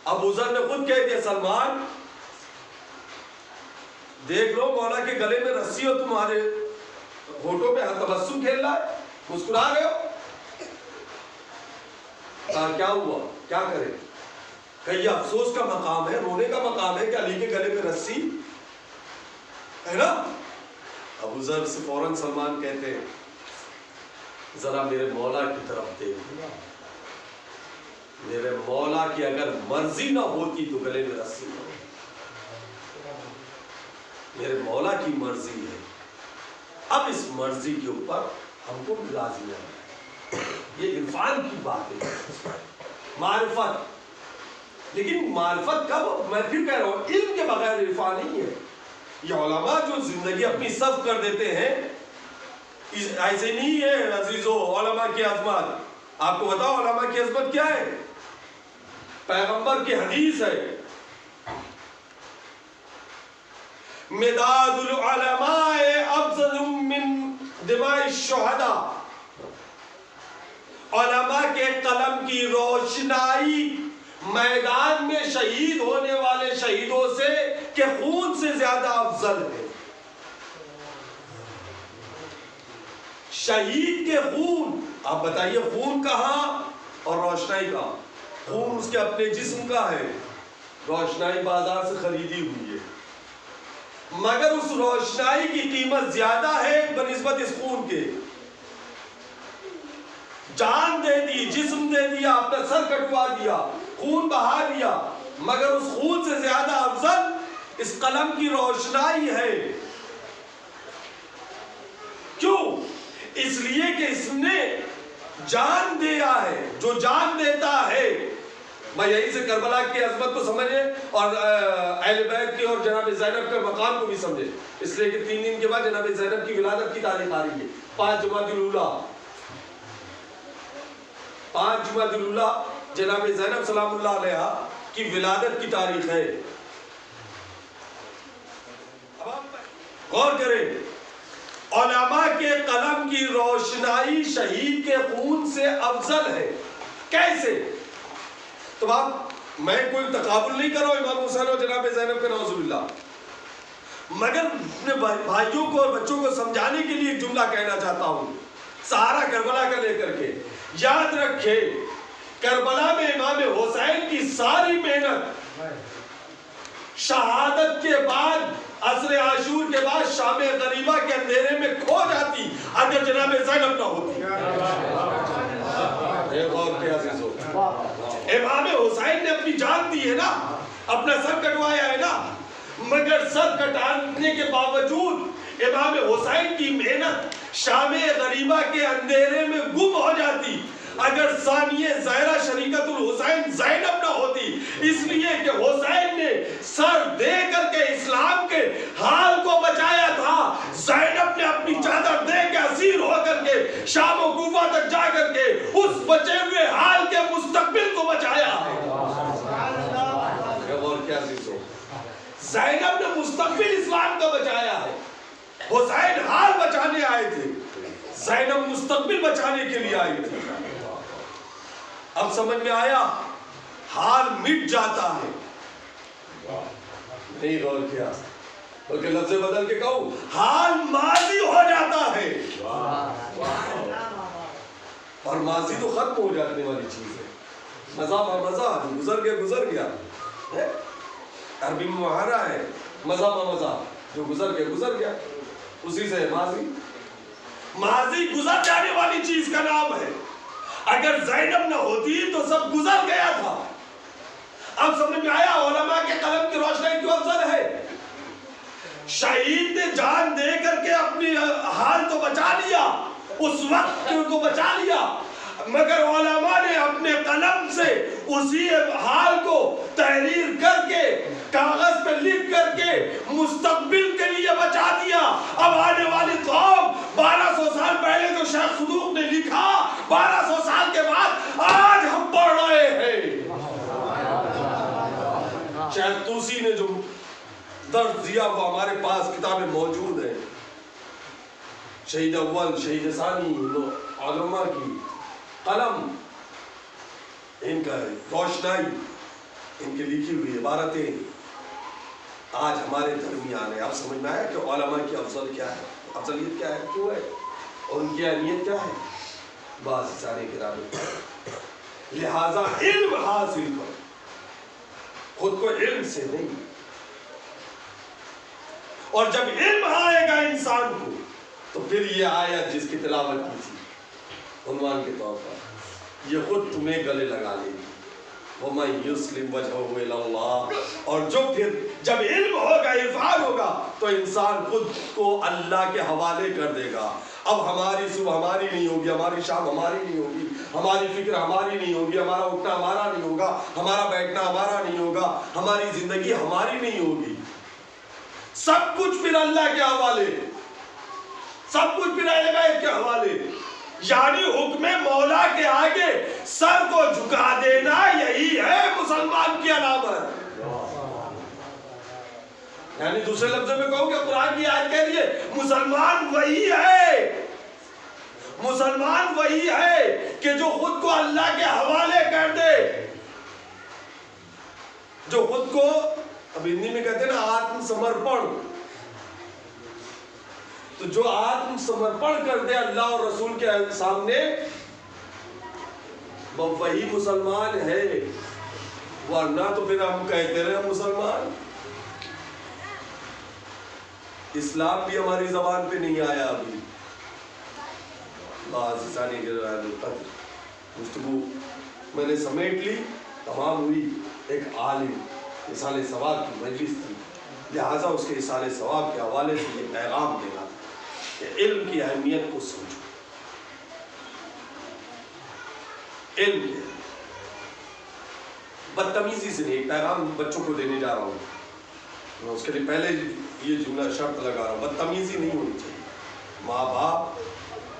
ابو ذر نے خود کہہ دیا، سلمان دیکھ لو مولا کے گلے میں رسی ہو، تمہارے ہونٹوں پہ تبسم کھیل رہا ہے، مسکرا رہے ہو۔ کہا کیا ہوا، کیا کرے؟ کہ یہ افسوس کا مقام ہے، رونے کا مقام ہے کہ علی کے گلے میں رسی ہے نا۔ ابو ذر سے فوراً سلمان کہتے ہیں، ذرا میرے مولا کی طرف دیکھو، میرے مولا کی اگر مرضی نہ ہوتی تو گلے میں رسی نہ ہوتی، میرے مولا کی مرضی ہے، اب اس مرضی کے اوپر ہم کو راضی ہے۔ یہ عرفان کی بات ہے، معرفت۔ لیکن معرفت کب؟ میں پھر کہہ رہا ہوں، علم کے بغیر عرفان نہیں ہے۔ یہ علماء جو زندگی اپنی صرف کر دیتے ہیں، ایسے نہیں ہے عزیزو۔ علماء کی عظمت آپ کو بتاؤ، علماء کی عظمت کیا ہے؟ پیغمبر کی حدیث ہے، مداد العلماء افضل من دماء الشہداء۔ علماء کے قلم کی روشنائی میدان میں شہید ہونے والے شہیدوں سے کہ خون سے زیادہ افضل ہے۔ شہید کے خون، آپ بتائیے خون کہاں اور روشنائی کہاں؟ خون اس کے اپنے جسم کا ہے، روشنائی بازار سے خریدی ہوئی ہے، مگر اس روشنائی کی قیمت زیادہ ہے بنسبت اس خون کے۔ جان دے دی، جسم دے دیا، اپنا سر کٹوا دیا، خون بہا دیا، مگر اس خون سے زیادہ افضل اس قلم کی روشنائی ہے۔ کیوں؟ اس لیے کہ اس نے جان دیا ہے۔ جو جان دیتا ہے، میں یہیں سے کربلا کی عظمت کو سمجھے اور اہل بیت کی اور جناب زینب کے مقام کو بھی سمجھے، اس لیے کہ 3 دن کے بعد جناب زینب کی ولادت کی تاریخ آ رہی ہے، 5 جمادی الاولیٰ، 5 جمادی الاولیٰ جناب زینب سلام اللہ علیہا کی ولادت کی تاریخ ہے۔ اب آپ غور کریں، علماء کے قلم کی روشنائی شہید کے خون سے افضل ہے۔ کیسے؟ تو آپ، میں کوئی تقابل نہیں کر رہا ہوں امام حسین اور جناب زینب کے، نعوذ باللہ، مگر اپنے بھائیوں کو اور بچوں کو سمجھانے کے لیے ایک جملہ کہنا چاہتا ہوں، سہارا کربلا کا لے کر کے۔ یاد رکھے، کربلا میں امام حسین کی ساری محنت شہادت کے بعد، عصر عاشور کے بعد شام غریبہ کے اندھیرے میں کھو جاتی اگر جناب زینب نہ ہوتی۔ امام حسین نے اپنی جان دی ہے نا، اپنا سر کٹوایا ہے نا، مگر سر کٹانے کے باوجود امام حسین کی محنت شام غریبہ کے اندھیرے میں گم ہو جاتی اگر ثانیہ زہرہ شریکت الحسین زینب نہ ہوتی۔ اس لیے کہ حسین نے سر دے کر کے اسلام کے حال کو بچایا تھا، زینب نے اپنی چادر دے کے اسیر ہو کر کے شام و کوفہ تک جا کر کے اس بچے ہوئے حال کے مستقبل کو بچایا۔ اور کیا چیز ہو، زینب نے مستقبل اسلام کا بچایا ہے، حسین حال بچانے آئے تھے، زینب مستقبل بچانے کے لیے آئی تھی۔ اب سمجھ میں آیا، حال مٹ جاتا ہے، نہیں غور کیا، بلکہ لفظ بدل کے کہوں، حال ماضی ہو جاتا ہے، اور ماضی تو ختم ہو جانے والی چیز ہے، مزہ جو گزر گیا گزر گیا، عربی میں محاورہ ہے مزہ مزہ، جو گزر گیا، اسی سے ماضی گزر جانے والی چیز کا نام ہے۔ اگر زینب نہ ہوتی تو سب گزر گیا تھا۔ اب سمجھ میں آیا علماء کے قلم کی روشنی کیوں افضل ہے؟ شہید نے جان دے کر کے اپنی حال تو بچا لیا، اس وقت کو بچا لیا، مگر علماء نے اپنے قلم سے اسی حال کو تحریر کر کے کاغذ پہ لکھ کر کے مستقبل کے لیے بچا دیا۔ اب آنے والی قوم 1200 سال پہلے جو شیخ صدوق نے لکھا، 1200 سال کے بعد آج ہم پڑھ رہے ہیں۔ شیخ توسی نے جو درس دیا وہ ہمارے پاس کتابیں موجود ہیں، شہید اول شہید ثانی علماء کی قلم، ان کا روشنائی، ان کی لکھی ہوئی عبارتیں آج ہمارے درمیان ہے۔ اب سمجھ میں آیا کہ علماء کی افضل کیا ہے، افضلیت کیا ہے، کیوں ہے، اور ان کی اہمیت کیا ہے۔ بعض سارے گرامی لہذا علم حاصل کرو، خود کو علم سے نہیں، اور جب علم آئے گا انسان کو تو پھر یہ آیت جس کی تلاوت کی تھی عنوان کے طور پر، یہ خود تمہیں گلے لگا لے گی۔ وَمَن يُسْلِمْ وَجْهَهُ إِلَى اللَّهِ، اور جو پھر جب علم ہوگا، عرفان ہوگا، تو انسان خود کو اللہ کے حوالے کر دے گا۔ اب ہماری صبح ہماری نہیں ہوگی، ہماری شام ہماری نہیں ہوگی، ہماری فکر ہماری نہیں ہوگی، ہمارا اٹھنا ہمارا نہیں ہوگا، ہمارا بیٹھنا ہمارا نہیں ہوگا، ہماری زندگی ہماری نہیں ہوگی، سب کچھ پھر اللہ کے حوالے، سب کچھ پھر اہل بیت کے حوالے۔ یعنی حکم مولا کے آگے سر کو جھکا دینا یہی ہے مسلمان کی علامت۔ یعنی دوسرے لفظوں میں کہوں کہ قرآن کی آیت کہہ رہی ہے مسلمان وہی ہے، مسلمان وہی ہے کہ جو خود کو اللہ کے حوالے کر دے، جو خود کو، اب ہندی میں کہتے ہیں نا آتم سمرپن، تو جو آتم سمرپن کر دے اللہ اور رسول کے سامنے، وہ وہی مسلمان ہے، ورنہ تو پھر ہم کہتے رہے مسلمان۔ اسلام بھی ہماری زبان پہ نہیں آیا ابھی۔ عزیزانی قدر گفتگو میں نے سمیٹ لی، تمام ہوئی، ایک عالم اصالِ ثواب کی مجلس تھی، لہٰذا اس کے اصالِ ثواب کے حوالے سے یہ پیغام دینا کہ علم کی اہمیت کو سمجھو، علم کے بدتمیزی سے نہیں، ایک پیغام بچوں کو دینے جا رہا ہوں، میں اس کے لیے پہلے یہ جملہ شرط لگا رہا ہوں، بدتمیزی نہیں ہونی چاہیے۔ ماں باپ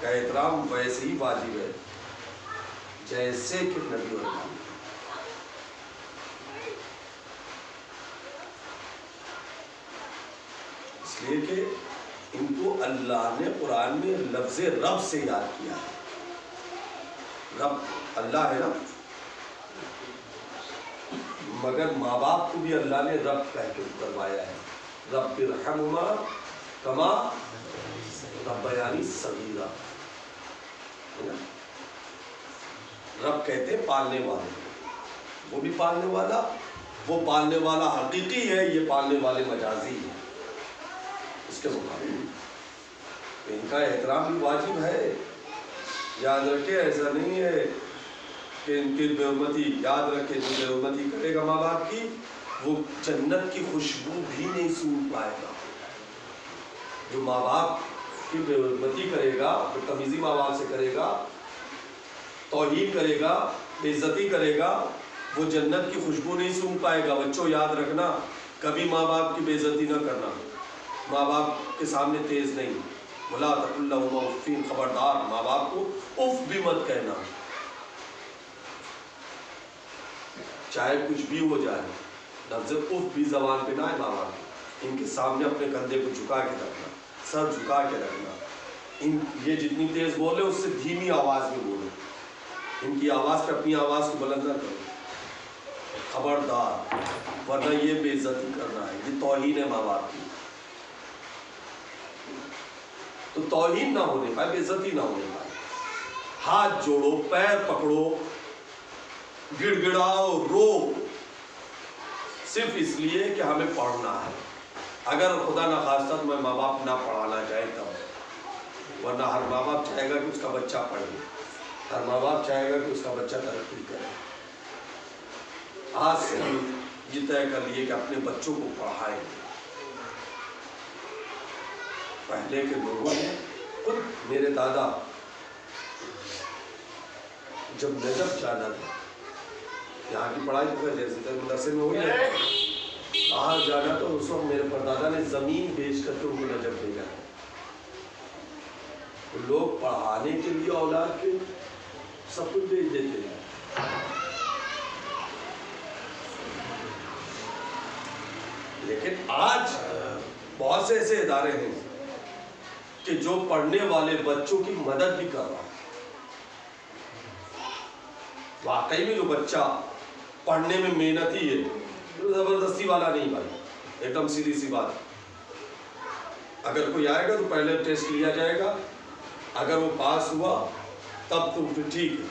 کا احترام ویسے ہی واجب ہے جیسے کہ نبی اور امام، اس لیے کہ ان کو اللہ نے قرآن میں لفظ رب سے یاد کیا ہے۔ رب اللہ ہے نا، مگر ماں باپ کو بھی اللہ نے رب کہہ کے کروایا ہے، رب ارحمہما کما ربیانی صغیرا۔ رب کہتے ہیں پالنے والے، وہ بھی پالنے والا، وہ پالنے والا حقیقی ہے، یہ پالنے والے مجازی ہیں۔ اس کے مقابل ان کا احترام بھی واجب ہے۔ یاد رکھے ایسا نہیں ہے کہ ان کی بے حرمتی، یاد رکھے جو بے حرمتی کرے گا ماں باپ کی، وہ جنت کی خوشبو بھی نہیں سونگھ پائے گا۔ جو ماں باپ کی بے حرمتی کرے گا، بدتمیزی ماں باپ سے کرے گا، توہین کرے گا، بے عزتی کرے گا، وہ جنت کی خوشبو نہیں سونگھ پائے گا۔ بچوں یاد رکھنا، کبھی ماں باپ کی بے عزتی نہ کرنا، ماں باپ کے سامنے تیز نہیں، وَلَا تَقُلْ لَهُمَا اُفٍّ، خبردار ماں باپ کو اف بھی مت کہنا، چاہے کچھ بھی ہو جائے، لفظ اف بھی زبان پہ نہ ہے ماں باپ کی۔ ان کے سامنے اپنے کندھے کو جھکا کے رکھنا، سر جھکا کے رکھنا، یہ جتنی تیز بولے اس سے دھیمی آواز میں بولو، ان کی آواز پہ اپنی آواز کو بلند نہ کرو، خبردار، ورنہ یہ بے عزتی کرنا ہے، یہ توہین ہے ماں باپ کی۔ تو توہین نہ ہونے پائے، بے عزتی نہ ہونے پائے، ہاتھ جوڑو، پیر پکڑو، گڑ گڑاؤ، رو، صرف اس لیے کہ ہمیں پڑھنا ہے. اگر خدا نخواستہ میں ماں باپ نہ پڑھانا چاہے تب، ورنہ ہر ماں باپ چاہے گا کہ اس کا بچہ پڑھے، ہر ماں باپ چاہے گا کہ اس کا بچہ ترقی کرے. آج سے ہم یہ طے کر لیے کہ اپنے بچوں کو پڑھائیں. پہلے کے لوگوں نے، خود میرے دادا جب نجف جانا تھا، یہاں کی پڑھائی تو جیسے مدرسے میں ہوئی ہے، باہر جانا تو اس وقت میرے پردادا نے زمین بیچ کر کے ان کو نجف بھیجا. لوگ پڑھانے کے لیے اولاد کے سب کچھ بھیج دیتے ہیں. لیکن آج بہت سے ایسے ادارے ہیں کہ جو پڑھنے والے بچوں کی مدد بھی کر رہا ہے. واقعی میں جو بچہ پڑھنے میں محنتی ہے، زبردستی والا نہیں بھائی، ایک دم سیدھی سی بات. اگر کوئی آئے گا تو پہلے ٹیسٹ لیا جائے گا، اگر وہ پاس ہوا تب تو پھر ٹھیک ہے.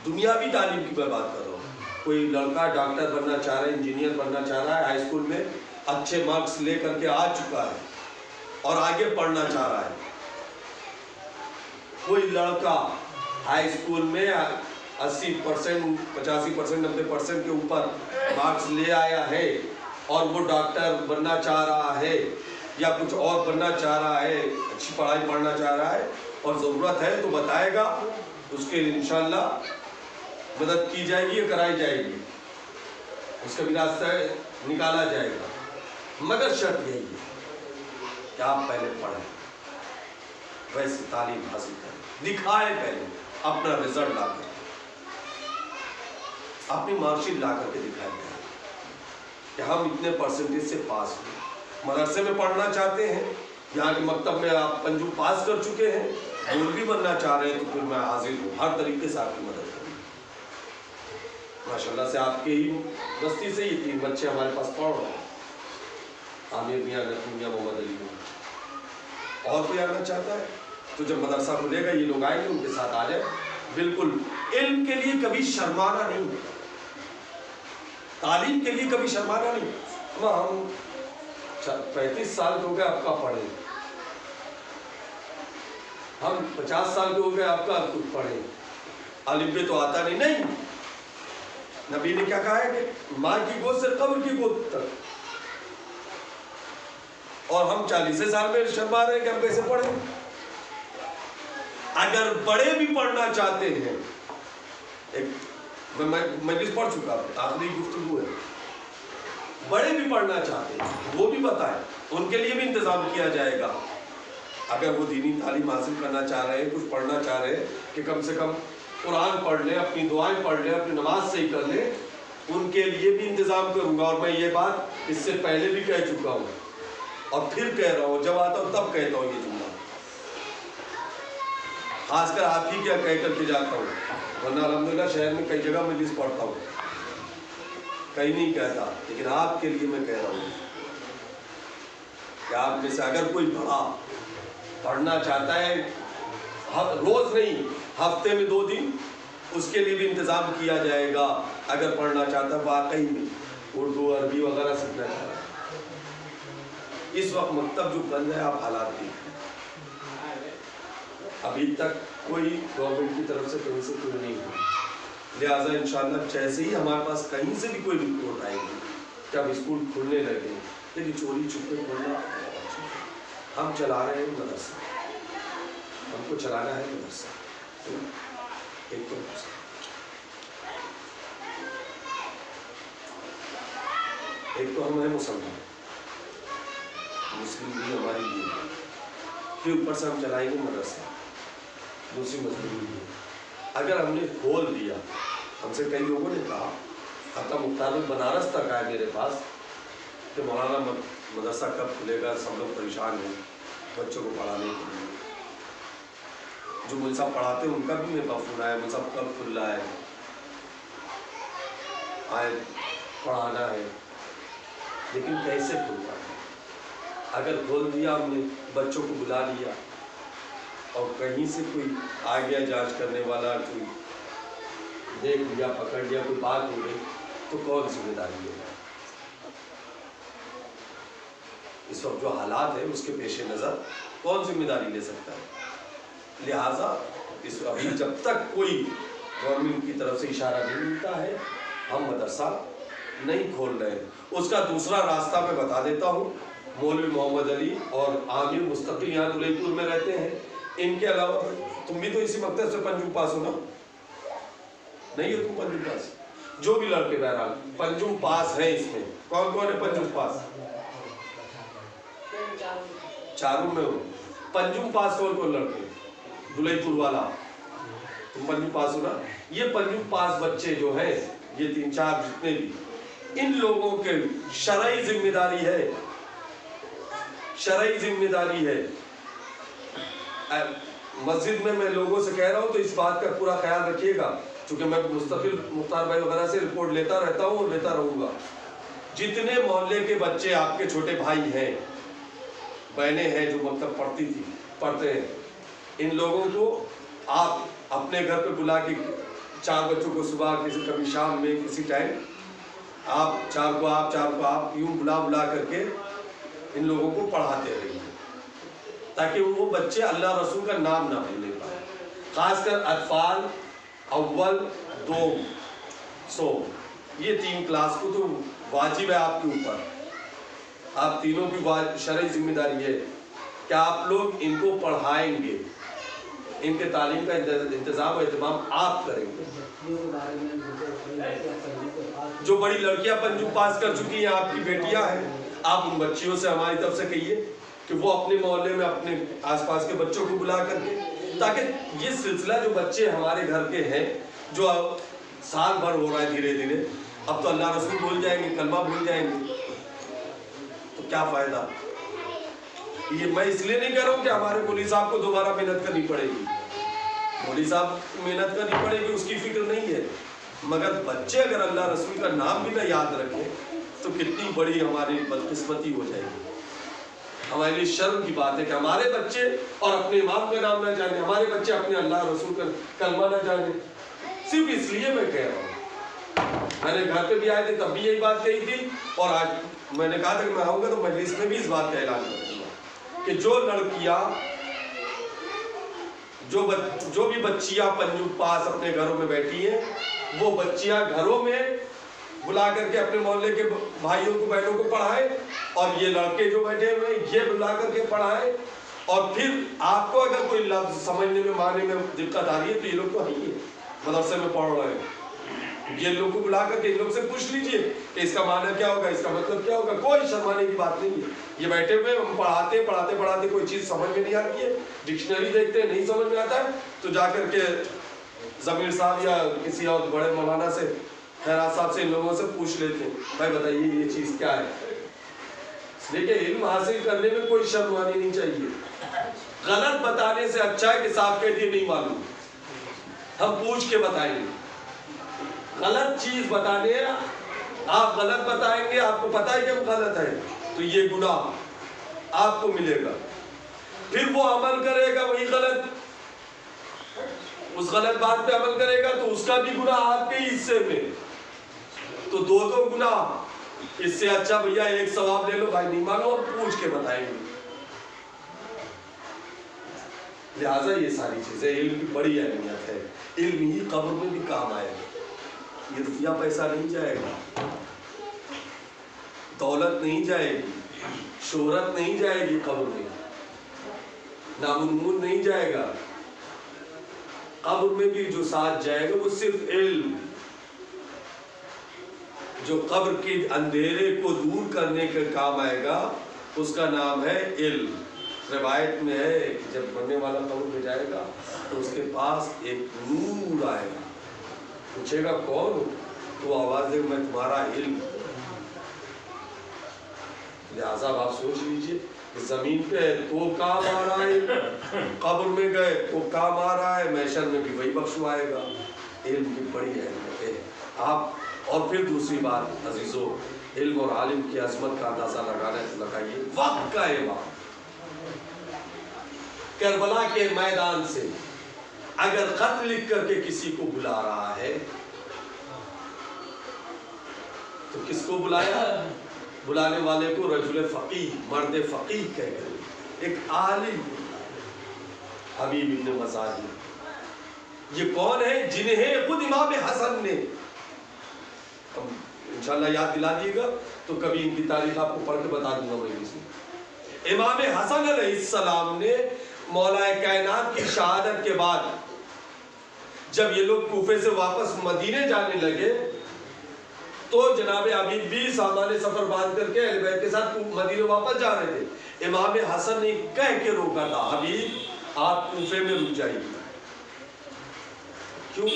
دنیاوی تعلیم کی میں بات کر رہا ہوں. کوئی لڑکا ڈاکٹر بننا چاہ رہا ہے، انجینئر بننا چاہ رہا ہے، ہائی اسکول میں اچھے مارکس لے کر کے آ چکا ہے اور آگے پڑھنا چاہ رہا ہے. کوئی لڑکا ہائی اسکول میں 80%، 85%، 90% کے اوپر مارکس لے آیا ہے اور وہ ڈاکٹر بننا چاہ رہا ہے یا کچھ اور بننا چاہ رہا ہے، اچھی پڑھائی پڑھنا چاہ رہا ہے اور ضرورت ہے تو بتائے گا، اس کے انشاءاللہ مدد کی جائے گی یا کرائی جائے گی، اس کا بھی راستہ نکالا جائے گا. مگر شرط یہی ہے کہ آپ پہلے پڑھیں، ویسے تعلیم حاصل کریں، دکھائیں پہلے اپنا رزلٹ لا کر، اپنی مارک شیٹ لا کر کے دکھائیں کہ ہم اتنے پرسنٹیج سے پاس ہوئے. مدرسے میں پڑھنا چاہتے ہیں، یہاں کے مکتب میں آپ پنجو پاس کر چکے ہیں، مولوی بننا چاہ رہے ہیں تو پھر میں حاضر ہوں ہر طریقے سے آپ کی مدد کروں. ماشاءاللہ سے آپ کے ہی بستی سے یہ 3 بچے ہمارے پاس پڑھ رہے ہیں، عامر میاں، نقی میاں، محمد علی میاں. اور کوئی آنا چاہتا ہے تو جب مدرسہ کھلے گا یہ لوگ آئیں گے، ان کے ساتھ آ جائیں. بالکل علم کے لیے کبھی شرمانا نہیں، تعلیم کے لیے کبھی شرمانا نہیں. ہم 35 سال کے ہو گئے آپ کا پڑھیں، ہم 50 سال کے ہو گئے آپ کا کچھ پڑھیں، الف ب تو آتا نہیں. نہیں، نبی نے کیا کہا ہے کہ ماں کی گود سے قبر کی گود تک. اور ہم 40 سال میں شرما رہے ہیں کہ ہم کیسے پڑھیں. اگر بڑے بھی پڑھنا چاہتے ہیں، ایک میں مجلس پڑھ چکا ہوں، آخری گفتگو ہے، بڑے بھی پڑھنا چاہتے ہیں وہ بھی بتائیں، ان کے لیے بھی انتظام کیا جائے گا. اگر وہ دینی تعلیم حاصل کرنا چاہ رہے ہیں، کچھ پڑھنا چاہ رہے ہیں کہ کم سے کم قرآن پڑھ لیں، اپنی دعائیں پڑھ لیں، اپنی نماز صحیح کر لیں، ان کے لیے بھی انتظام کروں گا. اور میں یہ بات اس سے پہلے بھی کہہ چکا ہوں اور پھر کہہ رہا ہوں، جب آتا ہوں تب کہتا ہوں یہ جملہ، خاص کر آپ ہی کیا کہہ کر کے جاتا ہوں، ورنہ الحمدللہ شہر میں کئی جگہ مجلس پڑھتا ہوں، کہیں نہیں کہتا. لیکن آپ کے لیے میں کہہ رہا ہوں کہ آپ میں سے اگر کوئی بڑا پڑھنا چاہتا ہے، روز نہیں، ہفتے میں 2 دن، اس کے لیے بھی انتظام کیا جائے گا. اگر پڑھنا چاہتا ہے واقعی میں اردو، عربی وغیرہ سیکھنا چاہ رہا ہے. اس وقت مکتب جو بند ہے، آپ حالات دیکھیں، ابھی تک کوئی گورنمنٹ کی طرف سے کہیں سے کوئی نہیں ہوا. لہٰذا انشاءاللہ جیسے ہی ہمارے پاس کہیں سے بھی کوئی رپورٹ آئے گی کہ اب اسکول کھلنے لگے، لیکن چوری چھپے کھولنا، ہم چلا رہے ہیں مدرسہ، ہم کو چلانا ہے مدرسہ. ایک تو ہم ہیں مسلمان، مسلم بھی ہماری بھی ہے، پھر اوپر سے ہم چلائیں گے مدرسہ، دوسری مجبوری بھی ہے. اگر ہم نے کھول دیا، ہم سے کئی لوگوں نے کہا، حتی مختار بنارس تک آئے میرے پاس کہ مولانا مدرسہ کب کھلے گا، سب لوگ پریشان ہیں بچوں کو پڑھانے کے لیے. جو مجھ صاحب پڑھاتے ہیں ان کا بھی میرے پاس فون آیا، مجھ صاحب کب کھل رہا ہے، آئے پڑھانا ہے. لیکن کیسے کھل رہا ہے؟ اگر کھول دیا ہم نے، بچوں کو بلا لیا اور کہیں سے کوئی آ گیا جانچ کرنے والا، کوئی دیکھ لیا، پکڑ لیا، کوئی بات ہو گئی تو کون ذمہ داری ہے؟ اس وقت جو حالات ہیں اس کے پیش نظر کون ذمہ داری لے سکتا ہے؟ لہٰذا ابھی جب تک کوئی گورنمنٹ کی طرف سے اشارہ نہیں ملتا ہے ہم مدرسہ نہیں کھول رہے ہیں۔ اس کا دوسرا راستہ میں بتا دیتا ہوں، مولوی محمد علی اور عامر مستقل یہاں دلئی پور میں رہتے ہیں، ان کے علاوہ تم بھی تو اسی مکتب سے پنجم پاس ہو نا؟ نہیں ہو تم پنجم پاس؟ جو بھی لڑکے بہرحال پنجم پاس ہیں، اس میں کون کون ہے پنجم پاس؟ چاروں میں ہو پنجم پاس کون کون لڑکے؟ دلئی پور والا تم پنجم پاس ہو نا؟ یہ پنجم پاس بچے جو ہیں، یہ 3-4 جتنے بھی، ان لوگوں کے شرعی ذمہ داری ہے، شرعی ذمہ داری ہے۔ مسجد میں لوگوں سے کہہ رہا ہوں تو اس بات کا پورا خیال رکھیے گا، چونکہ میں مستقل مختار بھائی وغیرہ سے رپورٹ لیتا رہتا ہوں اور لیتا رہوں گا۔ جتنے محلے کے بچے آپ کے چھوٹے بھائی ہیں، بہنیں ہیں جو مکتب پڑھتے ہیں، ان لوگوں کو آپ اپنے گھر پہ بلا کے 4 بچوں کو صبح کبھی شام میں کسی ٹائم آپ 4 کو آپ یوں بلا کر کے ان لوگوں کو پڑھاتے رہیے، تاکہ وہ بچے اللہ رسول کا نام نہ بھولنے پائے، خاص کر اطفال اول 2 سو یہ 3 کلاس کو تو واجب ہے آپ کے اوپر، آپ تینوں کی شرعی ذمہ داری ہے کہ آپ لوگ ان کو پڑھائیں گے، ان کے تعلیم کا انتظام و اہتمام آپ کریں گے۔ جو بڑی لڑکیاں پنجم پاس کر چکی ہیں، آپ کی بیٹیاں ہیں، آپ ان بچیوں سے ہماری طرف سے کہیے کہ وہ اپنے محلے میں اپنے آس پاس کے بچوں کو بلا کر کے، تاکہ یہ سلسلہ جو بچے ہمارے گھر کے ہیں جو سال بھر ہو رہا ہے دھیرے دھیرے، اب تو اللہ رسول بھول جائیں گے، کلمہ بھول جائیں گے، تو کیا فائدہ؟ یہ میں اس لیے نہیں کہہ رہا ہوں کہ ہمارے مولوی صاحب کو دوبارہ محنت کرنی پڑے گی، مولوی صاحب محنت کرنی پڑے گی اس کی فکر نہیں ہے، مگر بچے اگر اللہ رسول کا نام بھی نہ یاد رکھیں تو کتنی بڑی ہماری بدقسمتی ہو جائے گی۔ ہمارے لیے شرم کی بات ہے کہ ہمارے بچے اور اپنے امام کا نام نہ جانے، ہمارے بچے اپنے اللہ رسول کا کلمہ نہ جانے، صرف اس لیے میں کہہ رہا ہوں۔ میں نے گھر پہ بھی آئے تھے تب بھی یہی بات کہی تھی، اور آج میں نے کہا تھا کہ میں آؤں گا تو مجلس میں بھی اس بات کا اعلان کروں گا کہ جو لڑکیاں جو بھی بچیاں پنجم پاس اپنے گھروں میں بیٹھی ہیں، وہ بچیاں گھروں میں بلا کر کے اپنے محلے کے بھائیوں کو بہنوں کو پڑھائیں، اور یہ لڑکے جو بیٹھے ہوئے ہیں یہ بلا کر کے پڑھائیں، اور پھر آپ کو اگر کوئی لفظ سمجھنے میں معنی میں دقت آ رہی ہے تو یہ لوگ تو ہیں ہی مدرسے میں پڑھ رہے ہیں، یہ لوگ کو بلا کر کے ان لوگ سے پوچھ لیجئے کہ اس کا معنی کیا ہوگا، اس کا مطلب کیا ہوگا، کوئی شرمانے کی بات نہیں ہے۔ یہ بیٹھے ہوئے ہم پڑھاتے کوئی چیز سمجھ میں نہیں آتی ہے، ڈکشنری دیکھتے ہیں نہیں سمجھ میں آتا ہے تو جا کر کے ضمیر صاحب یا کسی اور بڑے مولانا سے، خیرات صاحب سے، ان لوگوں سے پوچھ لیتے ہیں بھائی بتائیے یہ چیز کیا ہے۔ اس لیے کہ علم حاصل کرنے میں کوئی شرمانی نہیں چاہیے، غلط بتانے سے اچھا ہے کہ صاحب کہہ دیے نہیں معلوم، ہم پوچھ کے بتائیں گے۔ غلط چیز بتانے آپ غلط بتائیں گے، آپ کو پتہ ہے کہ وہ غلط ہے تو یہ گناہ آپ کو ملے گا، پھر وہ عمل کرے گا وہی غلط، اس غلط بات پہ عمل کرے گا تو اس کا بھی گناہ آپ کے حصے میں، تو 2 گناہ، اس سے اچھا بھیا 1 ثواب لے لو، بھائی نہیں مانو اور پوچھ کے بتائیں گے۔ لہٰذا یہ ساری چیزیں علم کی بڑی اہمیت ہے، علم ہی قبر میں بھی کام آئے گا، یہ روپیہ پیسہ نہیں جائے گا، دولت نہیں جائے گی، شہرت نہیں جائے گی، قبر میں نام و نمود نہیں جائے گا، قبر میں بھی جو ساتھ جائے گا وہ صرف علم، جو قبر کے اندھیرے کو دور کرنے کے کام آئے گا اس کا نام ہے علم۔ روایت میں ہے کہ جب مرنے والا قبر میں جائے گا تو اس کے پاس ایک نور آئے گا، پوچھے گا کون ہو تو وہ آواز دے میں تمہارا علم۔ لہٰذا آپ سوچ لیجئے کہ زمین پہ تو کام آ رہا ہے، قبر میں گئے تو کام آ رہا ہے، محشر میں بھی وہی بخشوائے گا۔ علم کی بڑی اہمیت ہے۔ آپ اور پھر دوسری بات عزیزو، علم اور عالم کی عظمت کا اندازہ لگائیے وقت کا امام کربلا کے میدان سے اگر خط لکھ کر کے کسی کو بلا رہا ہے تو کس کو بلایا؟ بلانے والے کو رجل فقیہ، مرد فقیہ کہہ کر، ایک عالم حبیب ابن مزاحم۔ یہ کون ہے؟ جنہیں خود امام حسن نے، انشاءاللہ یاد دلا دیے گا تو کبھی ان کی تاریخ آپ کو پڑھ کے بتا دوں گا میں سے۔ امام حسن علیہ السلام نے مولا کائنات کی شہادت کے بعد جب یہ لوگ کوفے سے واپس مدینے جانے لگے تو جناب حبیب بھی سامان سفر باندھ کر کے اہل بیت کے ساتھ مدینے واپس جا رہے تھے۔ امام حسن نے کہہ کے روکا تھا، حبیب آپ کوفے میں رک جائیے۔ کیوں؟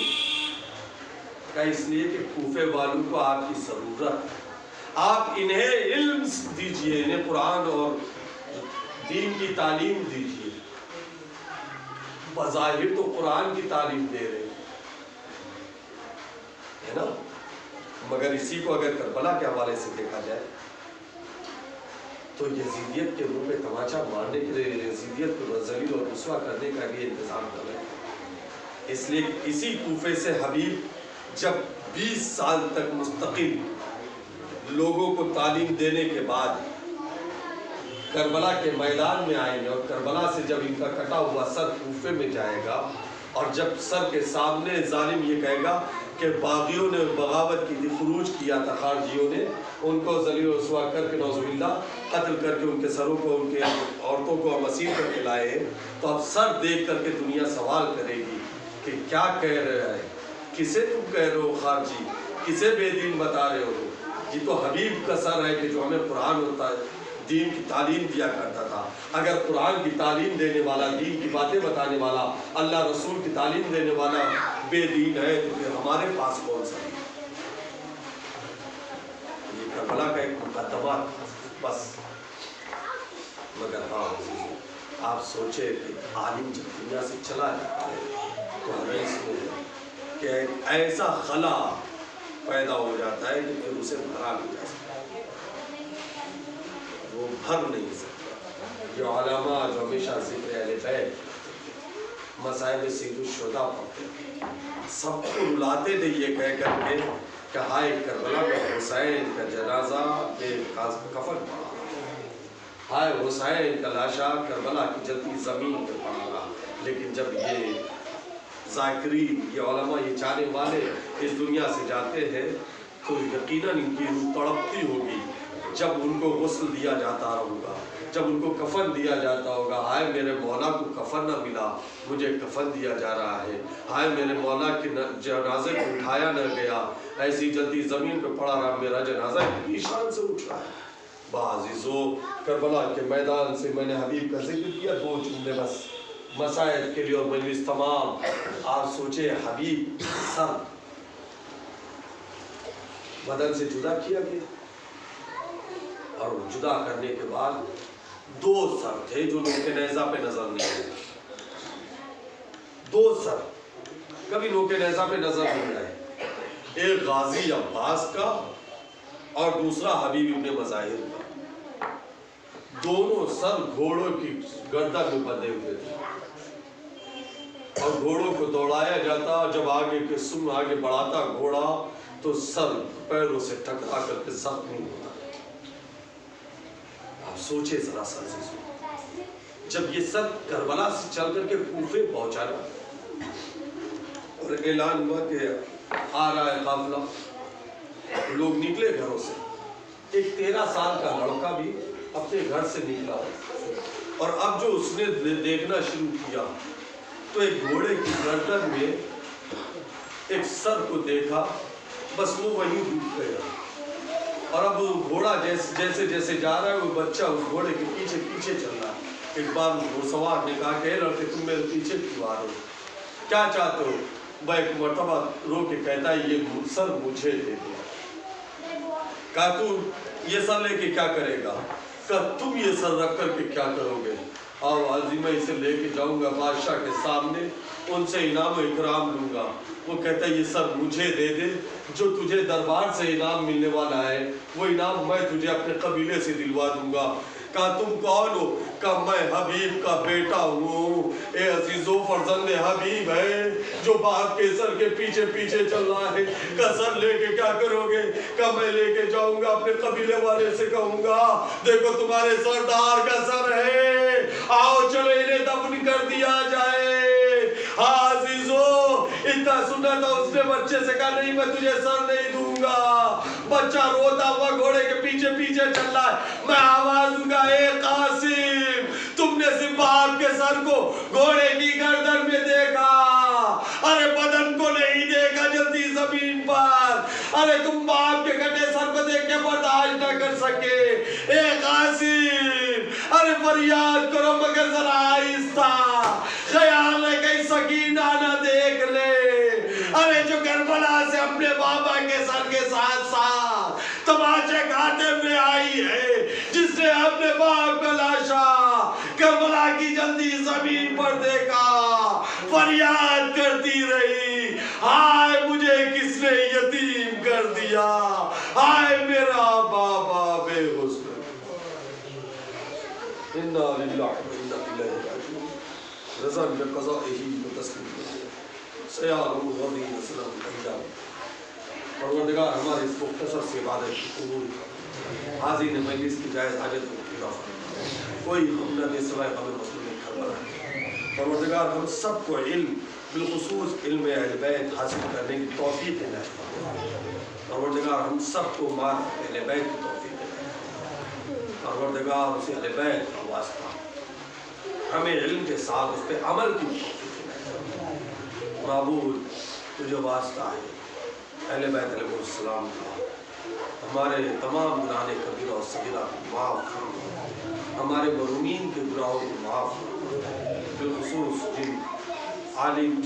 کہ اس لیے کہ کوفے والوں کو آپ کی ضرورت، آپ انہیں علم دیجئے، انہیں قرآن اور دین کی تعلیم دیجئے۔ بظاہر تو قرآن کی تعلیم دے رہے ہے نا، مگر اسی کو اگر کربلا کے حوالے سے دیکھا جائے تو یزیدیت کے منہ میں تماچا مارنے کے لیے، یزیدیت کو ذلیل اور رسوا کرنے کا بھی انتظام کر رہے ہیں۔ اس لیے اسی کوفے سے حبیب جب 20 سال تک مستقل لوگوں کو تعلیم دینے کے بعد کربلا کے میدان میں آئیں گے، اور کربلا سے جب ان کا کٹا ہوا سر کوفے میں جائے گا، اور جب سر کے سامنے ظالم یہ کہے گا کہ باغیوں نے بغاوت کی تھی، خروج کیا تھا خارجیوں نے، ان کو ذلیل و رسوا کر کے نعوذ باللہ قتل کر کے ان کے سروں کو، ان کے عورتوں کو مسیر کر کے لائے ہیں، تو اب سر دیکھ کر کے دنیا سوال کرے گی کہ کیا کہہ رہے ہیں، کسے تم کہہ رہے ہو خارجی، کسے بے دین بتا رہے ہو؟ یہ تو حبیب کا سر ہے کہ جو ہمیں قرآن ہوتا ہے، دین کی تعلیم دیا کرتا تھا۔ اگر قرآن کی تعلیم دینے والا، دین کی باتیں بتانے والا، اللہ رسول کی تعلیم دینے والا بے دین ہے تو پھر ہمارے پاس کون سا ہے؟ یہ کربلا کا ایک مقدمہ بس۔ مگر ہاں آپ سوچے کہ عالم جب دنیا سے چلا جاتا ہے تو ہمیں اس میں کہ ایک ایسا خلا پیدا ہو جاتا ہے کہ پھر اسے بھرا نہیں جا سکتا، وہ بھر نہیں سکتا۔ یہ علماء جو ہمیشہ ذکر اہل بیت، مصائب سید الشہداء پڑھتے، سب کو رلاتے تھے یہ کہہ کر کے کہ ہائے کربلا میں حسین کا جنازہ بے کفن پڑا، ہائے حسین کا لاشا کربلا کی جلتی زمین پہ پڑا رہا۔ لیکن جب یہ ذاکرین، یہ علماء، یہ چاہنے والے اس دنیا سے جاتے ہیں تو یقیناً ان کی روح تڑپتی ہوگی جب ان کو غسل دیا جاتا ہوگا، جب ان کو کفن دیا جاتا ہوگا۔ ہائے میرے مولا کو کفن نہ ملا، مجھے کفن دیا جا رہا ہے، ہائے میرے مولا کے جنازے کو اٹھایا نہ گیا، ایسی جلتی زمین پہ پڑا رہا، میرا جنازہ اتنی شان سے اٹھ رہا ہے۔ بعضیزو کربلا کے میدان سے میں نے حبیب کا ذکر کیا، 2 جملے بس مسائل کے لیے اور مجلس تمام۔ آپ سوچے حبیب سر بدن سے جدا کیا گیا، اور جدا کرنے کے بعد 2 سر تھے جو نوک نیزہ پہ نظر نہیں آئے، 2 سر کبھی نوک نیزہ پہ نظر نہیں آئے، ایک غازی عباس کا اور دوسرا حبیب ابن مظاہر کا۔ دونوں سر گھوڑوں کی گردن میں بندھے ہوئے تھے، اور گھوڑوں کو دوڑایا جاتا، جب آگے کے سم آگے بڑھاتا گھوڑا تو سر پیروں سے ٹکرا کر کے زخمی ہوتا۔ آپ سوچے ذرا سر سے، جب یہ سر کربلا سے چل کر کے کوفے پہنچا نا، اور اعلان ہوا کہ آ رہا ہے قافلہ، لوگ نکلے گھروں سے، ایک 13 سال کا لڑکا بھی اپنے گھر سے نکلا، اور اب جو اس نے دیکھنا شروع کیا تو ایک گھوڑے کی گردن میں ایک سر کو دیکھا، بس وہ وہیں ڈوب گیا، اور اب وہ گھوڑا جیسے جیسے جا رہا ہے وہ بچہ اس گھوڑے کے پیچھے پیچھے چل رہا ہے۔ ایک بار گھوڑسوار نے کہا کہ لڑکے تم میرے پیچھے کیوں آ رہے ہو، کیا چاہتے ہو؟ وہ ایک مرتبہ رو کے کہتا ہے یہ سر مجھے دے دیا۔ کہا تو یہ سر لے کے کیا کرے گا؟ کہا تم یہ سر رکھ کر کے کیا کرو گے؟ آؤ عظیم میں اسے لے کے جاؤں گا بادشاہ کے سامنے، ان سے انعام و اکرام لوں گا۔ وہ کہتا ہے یہ سر مجھے دے دے، جو تجھے دربار سے انعام ملنے والا ہے وہ انعام میں تجھے اپنے قبیلے سے دلوا دوں گا۔ کہا تم کون ہو؟ کہا میں حبیب کا بیٹا ہوں. اے عزیزو فرزند حبیب ہے جو باپ کے سر کے پیچھے پیچھے چل رہا ہے. کہا سر لے کے کیا کرو گے؟ کہا میں لے کے جاؤں گا اپنے قبیلے والے سے کہوں گا دیکھو تمہارے سردار کا سر ہے, آؤ چلو انہیں دفن کر دیا جائے. ہاں عزیزو اتنا سنا تھا اس نے بچے سے کہا نہیں میں تجھے سر نہیں دوں گا. بچہ روتا ہوا گھوڑے کے پیچھے پیچھے چل رہا ہے. میں آواز دوں گا اے قاسم تم نے صرف باپ کے سر کو گھوڑے کی گردن میں دیکھا, ارے بدن کو نہیں دیکھا جلدی زمین پر. ارے تم باپ کے کٹے سر کو دیکھ کے برداشت نہ کر سکے. اے قاسم ارے فریاد کرو مگر ذرا آہستہ, خیال ہے کہیں سکینہ نہ دیکھ لے. ارے جو کربلا سے اپنے بابا کے سر کے ساتھ ساتھ تماچے کھاتے ہوئے آئی ہے, جس نے اپنے باپ کا لاشا کربلا کی جلدی زمین پر دیکھا, فریاد کرتی رہی ہائے مجھے کس نے یتیم کر دیا, ہائے میرا بابا بے حسن. انا للہ و انا الیہ راجعون. رضا بقضائہ وتسلیم سیارم غدی وسلم الانجام. پروردگار ہمارے اس مختصر سے عبادت کی قبول کر, حاضرین مجلس کی جائز حاجت کو پورا فرما. کوئی ہم نہ دے سوائے غم مظلوم کربلا. پروردگار ہم سب کو علم بالخصوص علم اہل بیت حاصل کرنے کی توفیق عنایت فرما. پروردگار ہم سب کو معرفت اہل بیت کی توفیق عنایت. پروردگار اسے اہل بیت کا واسطہ ہمیں علم کے ساتھ اس پہ عمل کی توفیق عنایت. معبود تجھے واسطہ ہے اہل بیت علیہ السلام کا, ہمارے تمام گناہ کبیرہ اور صغیرہ کو معاف فرما, ہمارے مرحومین کے گناہوں کو معاف فرما. بالخصوص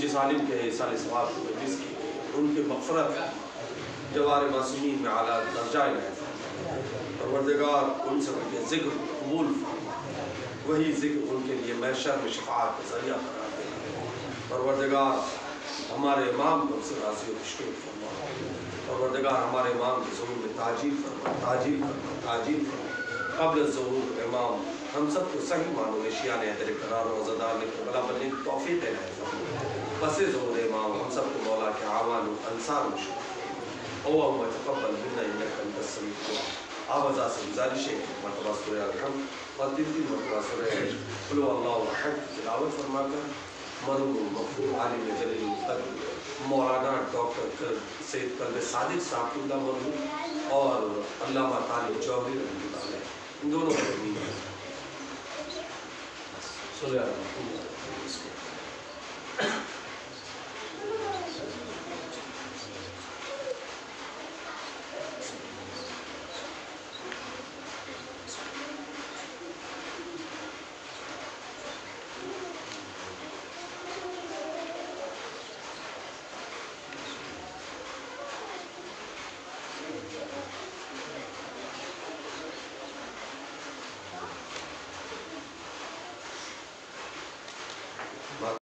جس عالم کے احسان ثواب کو مجلس کی گئی ان کے مغفرت فرما, جوار معصومین میں اعلیٰ درجہ عنایت فرما. پروردگار ان سے ان کے ذکر قبول فرما, وہی ذکر ان کے لیے محشر میں شفاعت کا ذریعہ قرار دے. پروردگار ہمارے امام کو سے راضی و تشکیل فرما. پروردگار ہمارے امام کے ظہور میں تاجیل فرما, تاجیل فرما, تاجیل فرما. قبل ظہور امام ہم سب کو صحیح معنوں میں شیعہ حیدر قرار و عزدار نے کربلا بننے کی توفیق عنایت فرما. پس ظہور امام ہم سب کو مولا کے اعوان و انصار میں شمار فرما. اللہم تقبل منا انک انت السمیع العلیم. آوازہ سے گزارش ہے مرتبہ سورہ الحمد اور 3 مرتبہ سورہ قل هو اللہ احد تلاوت فرما کر مرحوم مغفور عالم جلیل مقدم مولانا ڈاکٹر سید قلب صادق صاحب اللہ مرحوم اور علامہ طالب جوہری رحمۃ اللہ علیہ ان دونوں کو